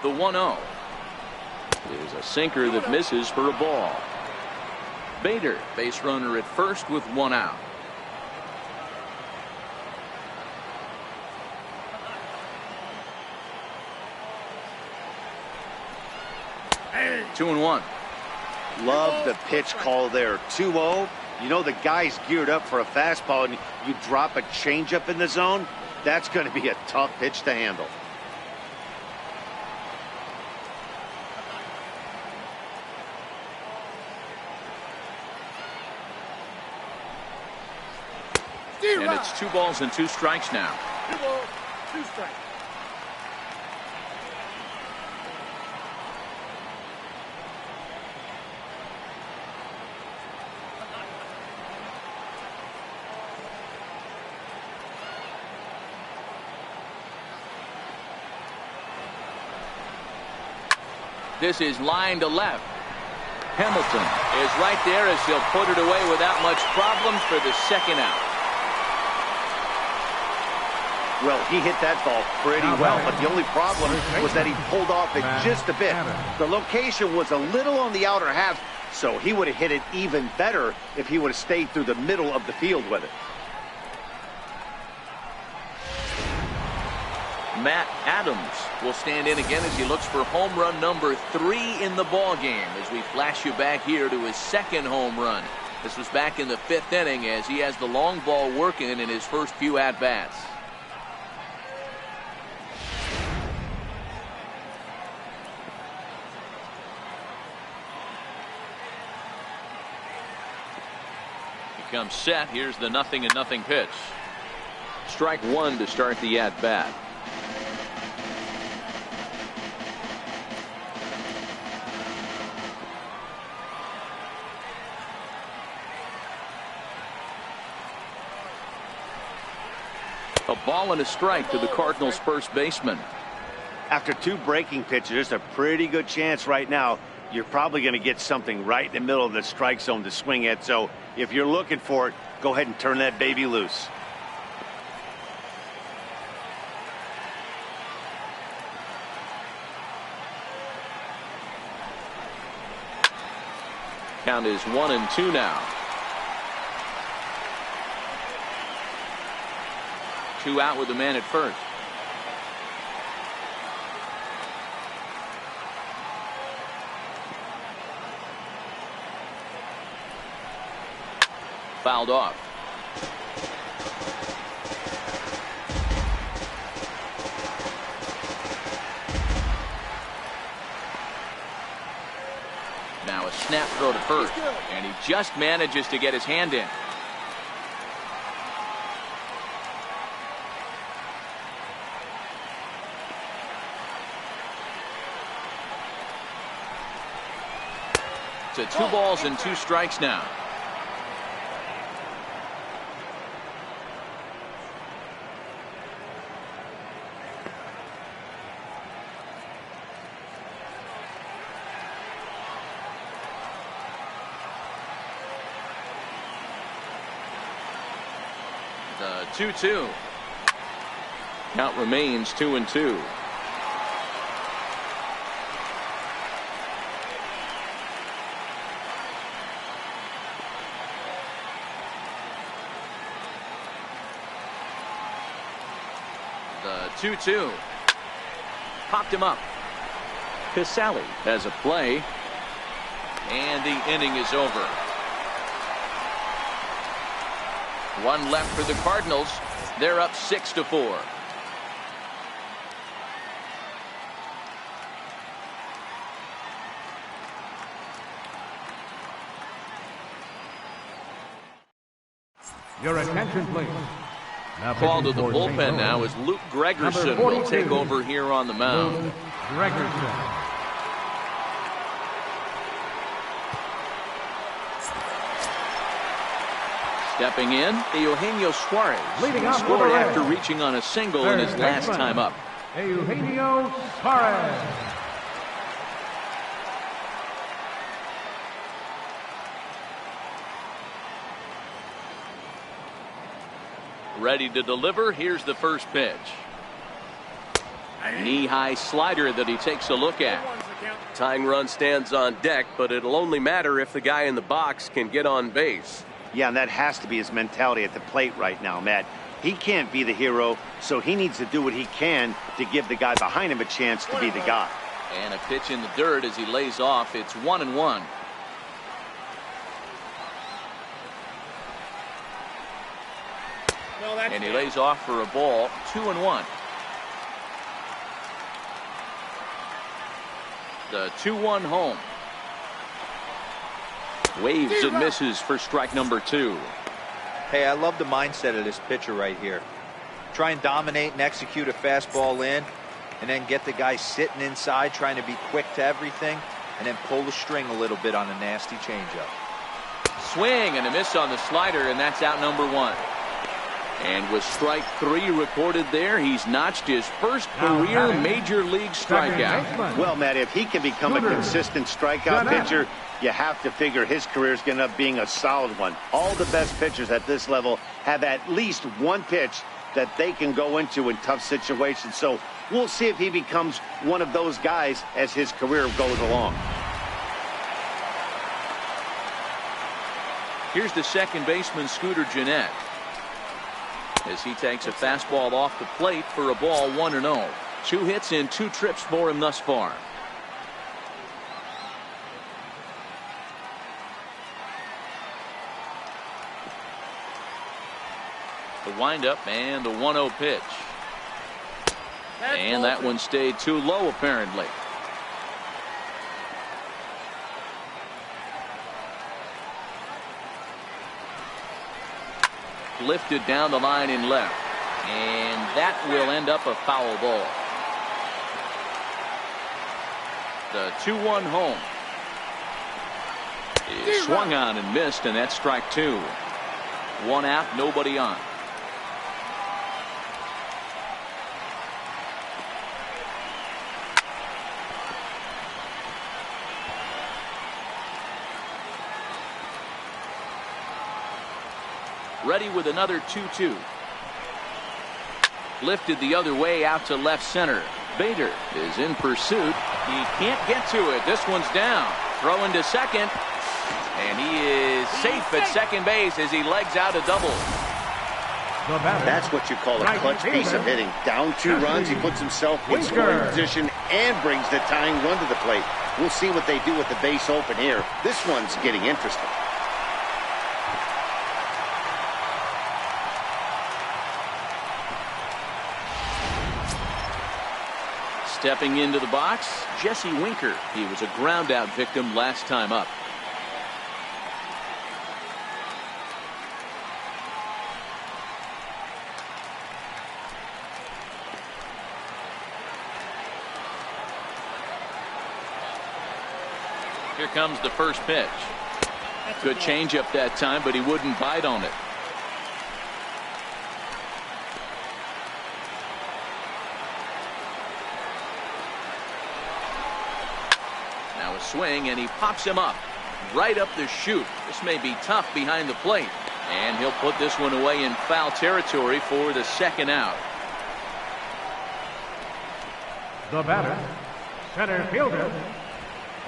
Speaker 1: The 1-0 is a sinker that misses for a ball. Bader, base runner at first with one out. Two and one.
Speaker 2: Love the pitch call there. 2-0. You know the guy's geared up for a fastball, and you drop a changeup in the zone. That's going to be a tough pitch to handle.
Speaker 1: And it's 2 balls and 2 strikes now.
Speaker 6: 2 balls, 2 strikes.
Speaker 1: This is line to left. Hamilton is right there as he'll put it away without much problem for the second out.
Speaker 2: Well, he hit that ball pretty well, but the only problem was that he pulled off it just a bit. The location was a little on the outer half, so he would have hit it even better if he would have stayed through the middle of the field with it.
Speaker 1: Matt Adams will stand in again as he looks for home run number 3 in the ball game as we flash you back here to his second home run. This was back in the 5th inning as he has the long ball working in his first few at-bats. He comes set. Here's the 0-0 pitch. Strike 1 to start the at-bat. A ball and a strike to the Cardinals' first baseman.
Speaker 2: After 2 breaking pitches, there's a pretty good chance right now you're probably going to get something right in the middle of the strike zone to swing at. So if you're looking for it, go ahead and turn that baby loose.
Speaker 1: Count is 1-2 now. 2 out with the man at first. Fouled off. Now a snap throw to first, and he just manages to get his hand in. It's 2 balls and 2 strikes now. The 2-2. Count remains 2-2. The 2-2. Popped him up. Casale has a play. And the inning is over. One left for the Cardinals. They're up 6-4.
Speaker 4: Your attention, please. Now
Speaker 1: Call to the
Speaker 4: pitching for St.
Speaker 1: bullpen
Speaker 4: Louis.
Speaker 1: now as Luke Gregerson
Speaker 4: Number
Speaker 1: will
Speaker 4: 42.
Speaker 1: take over here on the mound.
Speaker 4: Luke Gregerson.
Speaker 1: Stepping in, Eugenio Suarez.
Speaker 4: Leading off
Speaker 1: Scored
Speaker 4: for the
Speaker 1: after
Speaker 4: Reds.
Speaker 1: reaching on a single in his
Speaker 4: Third
Speaker 1: last
Speaker 4: baseman,
Speaker 1: time up.
Speaker 4: Eugenio Suarez.
Speaker 1: Ready to deliver. Here's the first pitch. Knee-high slider that he takes a look at.
Speaker 5: Tying run stands on deck, but it'll only matter if the guy in the box can get on base.
Speaker 2: Yeah, and that has to be his mentality at the plate right now, Matt. He can't be the hero, so he needs to do what he can to give the guy behind him a chance to be the guy.
Speaker 1: And a pitch in the dirt as he lays off. It's 1-1. And he lays off for a ball. 2-1. The 2-1 home. Waves and misses for strike number 2.
Speaker 3: Hey, I love the mindset of this pitcher right here. Try and dominate and execute a fastball in, and then get the guy sitting inside trying to be quick to everything, and then pull the string a little bit on a nasty changeup.
Speaker 1: Swing and a miss on the slider, and that's out number 1. And with strike 3 recorded there, he's notched his first career major league strikeout.
Speaker 2: Well, Matt, if he can become a consistent strikeout pitcher, you have to figure his career is going to end up being a solid one. All the best pitchers at this level have at least one pitch that they can go into in tough situations. So we'll see if he becomes one of those guys as his career goes along.
Speaker 1: Here's the second baseman, Scooter Gennett, as he takes a fastball off the plate for a ball. 1-0. 2 hits in 2 trips for him thus far. The windup and the 1-0 pitch. And that one stayed too low apparently. Lifted down the line in left, and that will end up a foul ball. The 2-1 home is swung on and missed, and that's strike 2. 1 out, nobody on. Ready with another 2-2. Lifted the other way out to left center. Bader is in pursuit. He can't get to it. This one's down. Throw into second. And he is safe at second base as he legs out a double.
Speaker 2: That's what you call a clutch piece of hitting. Down 2 runs, he puts himself in scoring position and brings the tying run to the plate. We'll see what they do with the base open here. This one's getting interesting.
Speaker 1: Stepping into the box, Jesse Winker. He was a ground out victim last time up. Here comes the first pitch. Good changeup that time, but he wouldn't bite on it. Now a swing, and he pops him up right up the chute. This may be tough behind the plate, and he'll put this one away in foul territory for the second out.
Speaker 4: The batter, center fielder.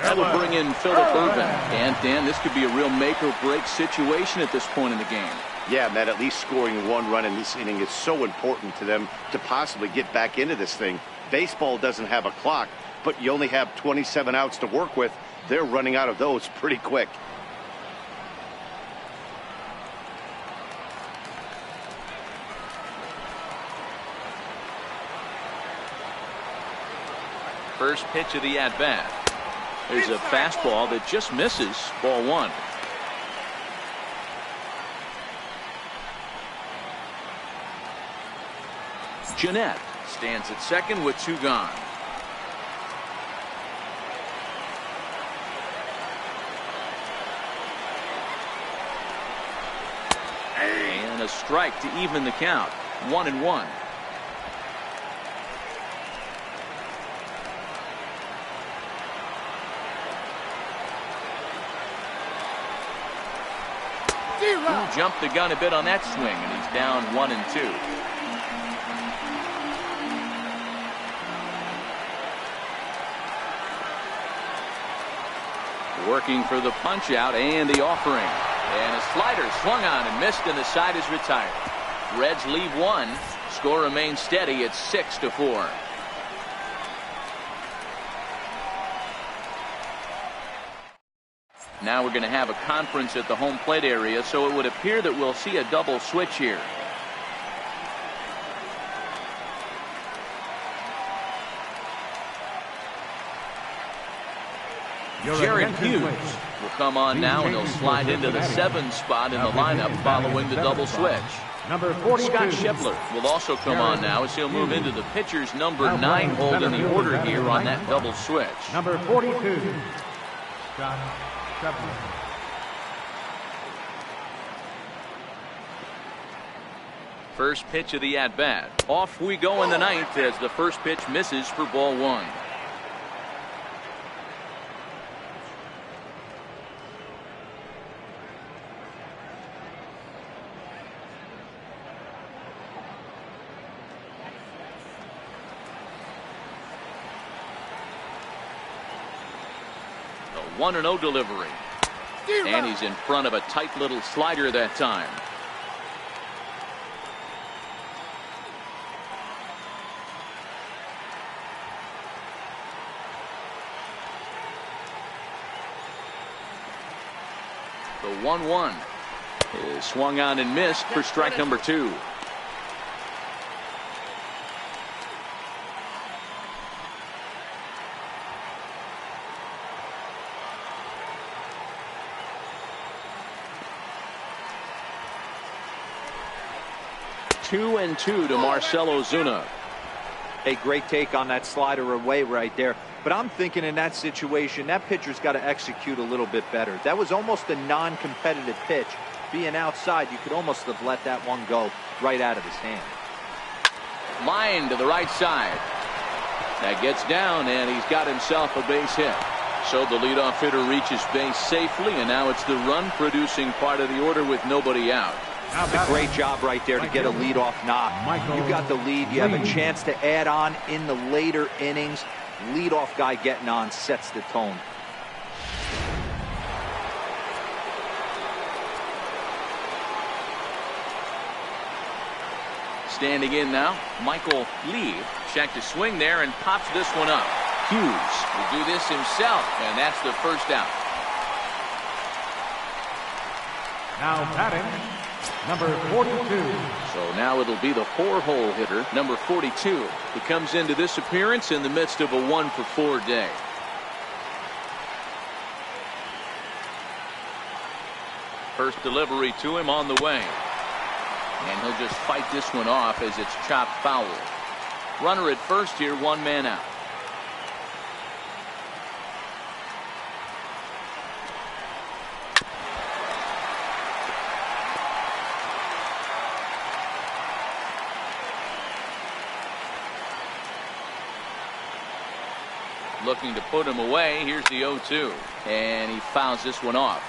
Speaker 1: That'll bring in Phillip Ervin. And Dan, this could be a real make or break situation at this point in the game.
Speaker 2: Yeah, Matt, at least scoring 1 run in this inning is so important to them to possibly get back into this thing. Baseball doesn't have a clock, but you only have 27 outs to work with. They're running out of those pretty quick.
Speaker 1: First pitch of the at-bat. There's a fastball that just misses. Ball one. Jeanette stands at second with two gone. And a strike to even the count. 1-1. He jumped the gun a bit on that swing, and he's down 1-2. Working for the punch out and the offering. And a slider swung on and missed, and the side is retired. Reds leave one. Score remains steady at 6-4. Now we're going to have a conference at the home plate area, so it would appear that we'll see a double switch here. Jared Hughes will come on now, and he'll slide into the 7th spot in the lineup following the double switch.
Speaker 4: Number 42.
Speaker 1: Scott Scheffler will also come on now as he'll move into the pitcher's number 9 hold in the order here on that double switch.
Speaker 4: Number 42. Scott Scheffler.
Speaker 1: First pitch of the at-bat. Off we go in the 9th as the first pitch misses for ball one. The 1-0 delivery. And he's in front of a tight little slider that time. The 1-1 is swung on and missed for strike number 2. Two and 2 to Marcell Ozuna.
Speaker 3: A great take on that slider away right there. But I'm thinking in that situation, that pitcher's got to execute a little bit better. That was almost a non-competitive pitch. Being outside, you could almost have let that one go right out of his hand.
Speaker 1: Line to the right side. That gets down, and he's got himself a base hit. So the leadoff hitter reaches base safely, and now it's the run-producing part of the order with nobody out.
Speaker 3: A great job right there to get a leadoff knock. You've got the lead. You have a chance to add on in the later innings. Leadoff guy getting on sets the tone.
Speaker 1: Standing in now, Michael Lee checked a swing there and pops this one up. Hughes will do this himself, and that's the first out.
Speaker 4: Now batting, number 42.
Speaker 1: So now it'll be the 4-hole hitter, number 42, who comes into this appearance in the midst of a 1-for-4 day. First delivery to him on the way. And he'll just fight this one off as it's chopped foul. Runner at first here, 1 man out. Looking to put him away. Here's the 0-2. And he fouls this one off.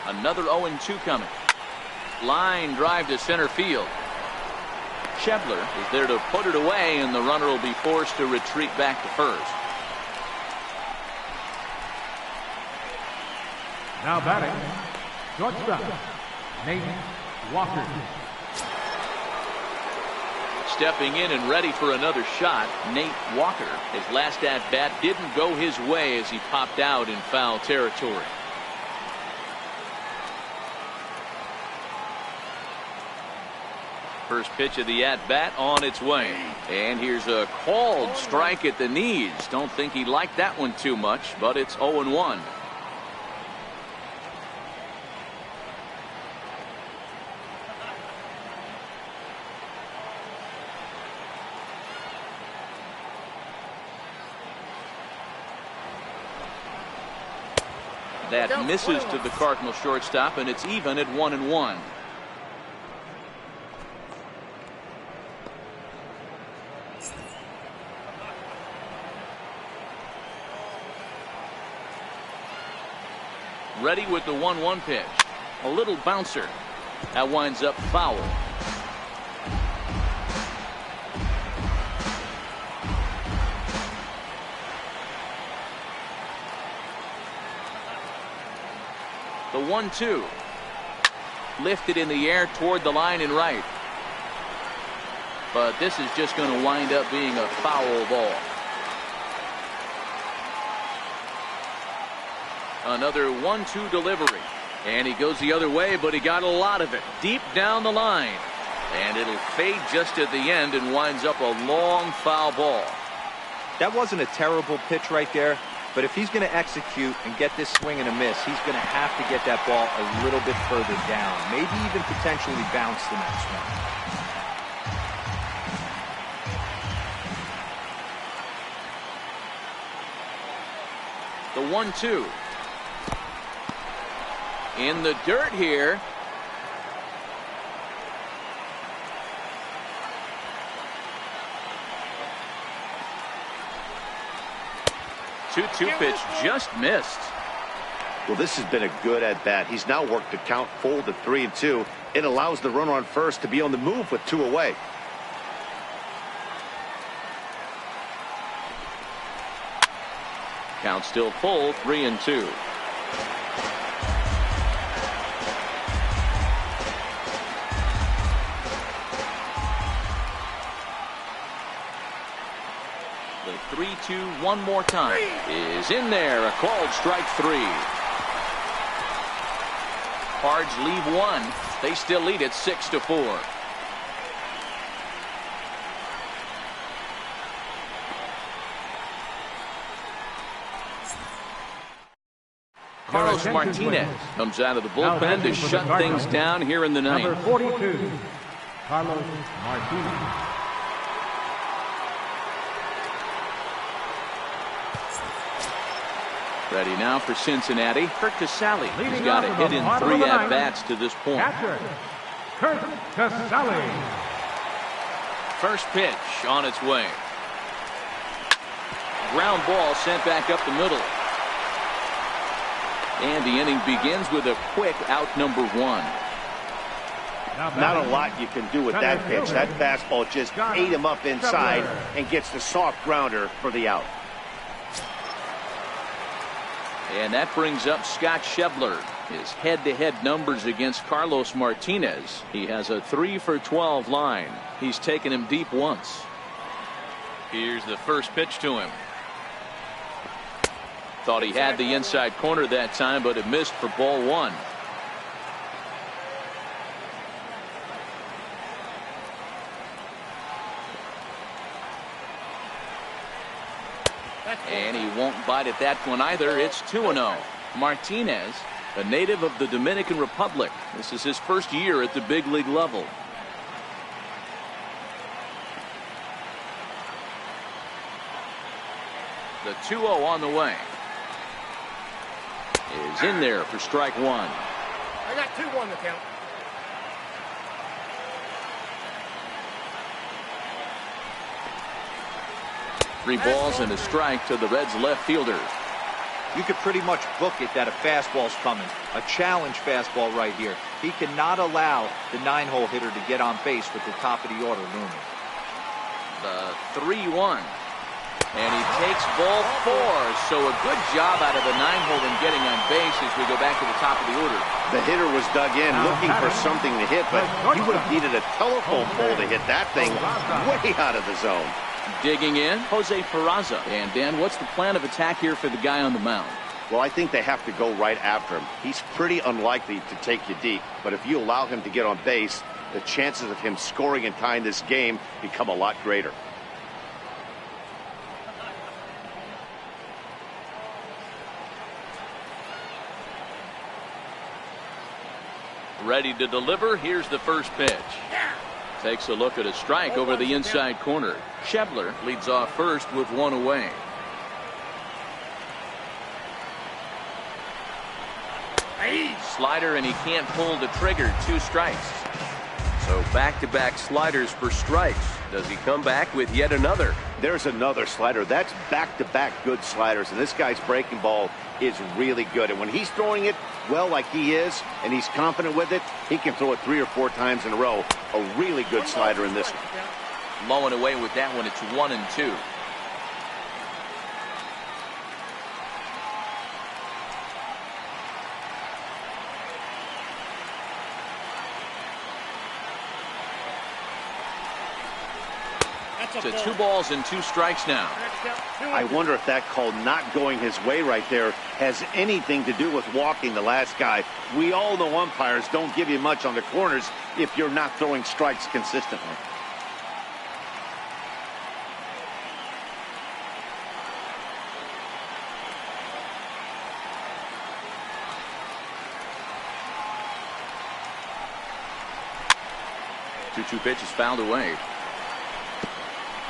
Speaker 1: Another 0-2 coming. Line drive to center field. Scheffler is there to put it away, and the runner will be forced to retreat back to first.
Speaker 4: Now batting, shortstop, Nate Walker.
Speaker 1: Stepping in and ready for another shot, Nate Walker. His last at-bat didn't go his way as he popped out in foul territory. First pitch of the at-bat on its way. And here's a called strike at the knees. Don't think he liked that one too much, but it's 0-1. That misses to the Cardinal shortstop, and it's even at 1-1. Ready with the 1-1 pitch. A little bouncer. That winds up foul. The 1-2. Lifted in the air toward the line and right. But this is just going to wind up being a foul ball. Another 1-2 delivery. And he goes the other way, but he got a lot of it deep down the line. And it'll fade just at the end and winds up a long foul ball.
Speaker 3: That wasn't a terrible pitch right there. But if he's going to execute and get this swing and a miss, he's going to have to get that ball a little bit further down. Maybe even potentially bounce the next one.
Speaker 1: The 1-2. In the dirt here. Two pitch just missed.
Speaker 2: Well, this has been a good at bat. He's now worked the count full to 3-2. It allows the runner on first to be on the move with 2 away.
Speaker 1: Count still full, 3-2. The 3-2 one more time is in there. A called strike 3. Cards leave 1. They still lead it 6-4. Carlos Martinez comes out of the bullpen to shut things down here in the ninth.
Speaker 4: Number 42, Carlos Martinez.
Speaker 1: Ready now for Cincinnati. Kurt Casale. He's got a hit in 3 at-bats to this point.
Speaker 4: Catcher, Kurt Casale.
Speaker 1: First pitch on its way. Ground ball sent back up the middle. And the inning begins with a quick out number 1.
Speaker 2: Not a lot you can do with that pitch. That fastball just ate him up inside and gets the soft grounder for the out.
Speaker 1: And that brings up Scott Schebler. His head-to-head numbers against Carlos Martinez. He has a 3-for-12 line. He's taken him deep once. Here's the first pitch to him. Thought he had the inside corner that time, but it missed for ball 1. And he won't bite at that one either. It's 2-0. Martinez, a native of the Dominican Republic. This is his first year at the big league level. The 2-0 on the way. Is in there for strike 1.
Speaker 6: I got 2-1 to count.
Speaker 1: Three balls and a strike to the Reds left fielder.
Speaker 3: You could pretty much book it that a fastball's coming. A challenge fastball right here. He cannot allow the 9-hole hitter to get on base with the top of the order looming.
Speaker 1: The 3-1. And he takes ball 4. So a good job out of the 9-hole in getting on base as we go back to the top of the order.
Speaker 2: The hitter was dug in looking for something to hit, but he would have needed a telephone pole to hit that thing way out of the zone.
Speaker 1: Digging in, Jose Peraza. And Dan, what's the plan of attack here for the guy on the mound?
Speaker 2: Well, I think they have to go right after him. He's pretty unlikely to take you deep, but if you allow him to get on base, the chances of him scoring and tying this game become a lot greater.
Speaker 1: Ready to deliver. Here's the first pitch. Takes a look at a strike over the inside corner. Schebler leads off first with 1 away. Slider, and he can't pull the trigger. 2 strikes.
Speaker 5: So back-to-back sliders for strikes. Does he come back with yet another?
Speaker 2: There's another slider. That's back-to-back good sliders, and this guy's breaking ball is really good. And when he's throwing it well like he is, and he's confident with it, he can throw it 3 or 4 times in a row. A really good slider in this one.
Speaker 1: Low and away with that one. It's 1-2. To 2 balls and 2 strikes now.
Speaker 2: I wonder if that call not going his way right there has anything to do with walking the last guy. We all know umpires don't give you much on the corners if you're not throwing strikes consistently.
Speaker 1: Two pitches fouled away.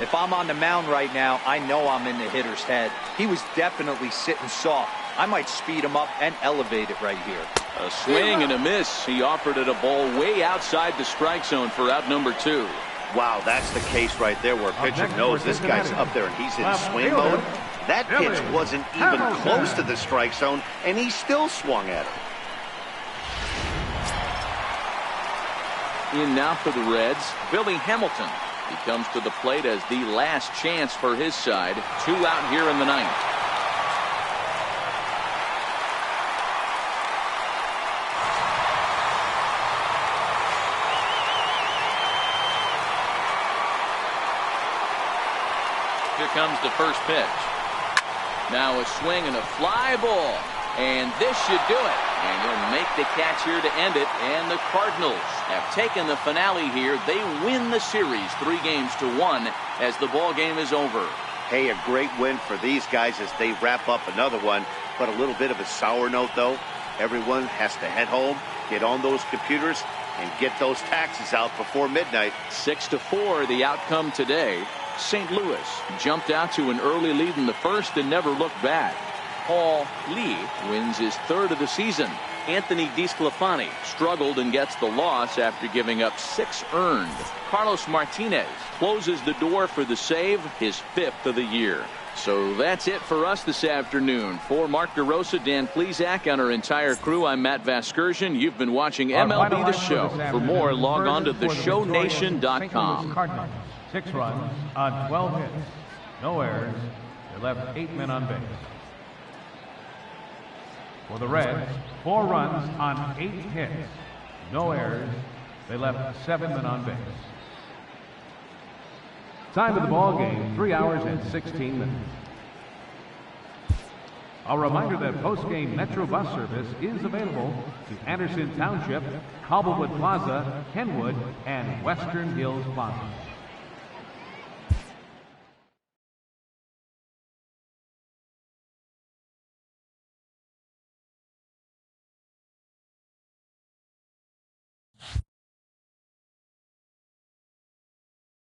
Speaker 3: If I'm on the mound right now, I know I'm in the hitter's head. He was definitely sitting soft. I might speed him up and elevate it right here.
Speaker 1: A swing and a miss. He offered it a ball way outside the strike zone for out number 2.
Speaker 2: Wow, that's the case right there where a pitcher knows this guy's up there and he's in swing mode. That pitch wasn't even close to the strike zone, and he still swung at it.
Speaker 1: In now for the Reds, Billy Hamilton. He comes to the plate as the last chance for his side. 2 out here in the 9th. Here comes the first pitch. Now a swing and a fly ball. And this should do it. And he'll make the catch here to end it. And the Cardinals have taken the finale here. They win the series 3-1 as the ball game is over.
Speaker 2: Hey, a great win for these guys as they wrap up another one. But a little bit of a sour note, though. Everyone has to head home, get on those computers, and get those taxes out before midnight.
Speaker 1: 6-4 the outcome today. St. Louis jumped out to an early lead in the first and never looked back. Paul Lee wins his 3rd of the season. Anthony DeSclafani struggled and gets the loss after giving up 6 earned. Carlos Martinez closes the door for the save, his 5th of the year. So that's it for us this afternoon. For Mark DeRosa, Dan Plesac, and our entire crew, I'm Matt Vasgersian. You've been watching MLB The Show. For more, log on to theshownation.com.
Speaker 4: Cardinals, 6 runs on 12 hits. No errors. They left 8 men on base. For the Reds, 4 runs on 8 hits. No errors. They left 7 men on base. Time of the ball game, 3 hours and 16 minutes. A reminder that post-game Metro bus service is available to Anderson Township, Cobblewood Plaza, Kenwood, and Western Hills Plaza.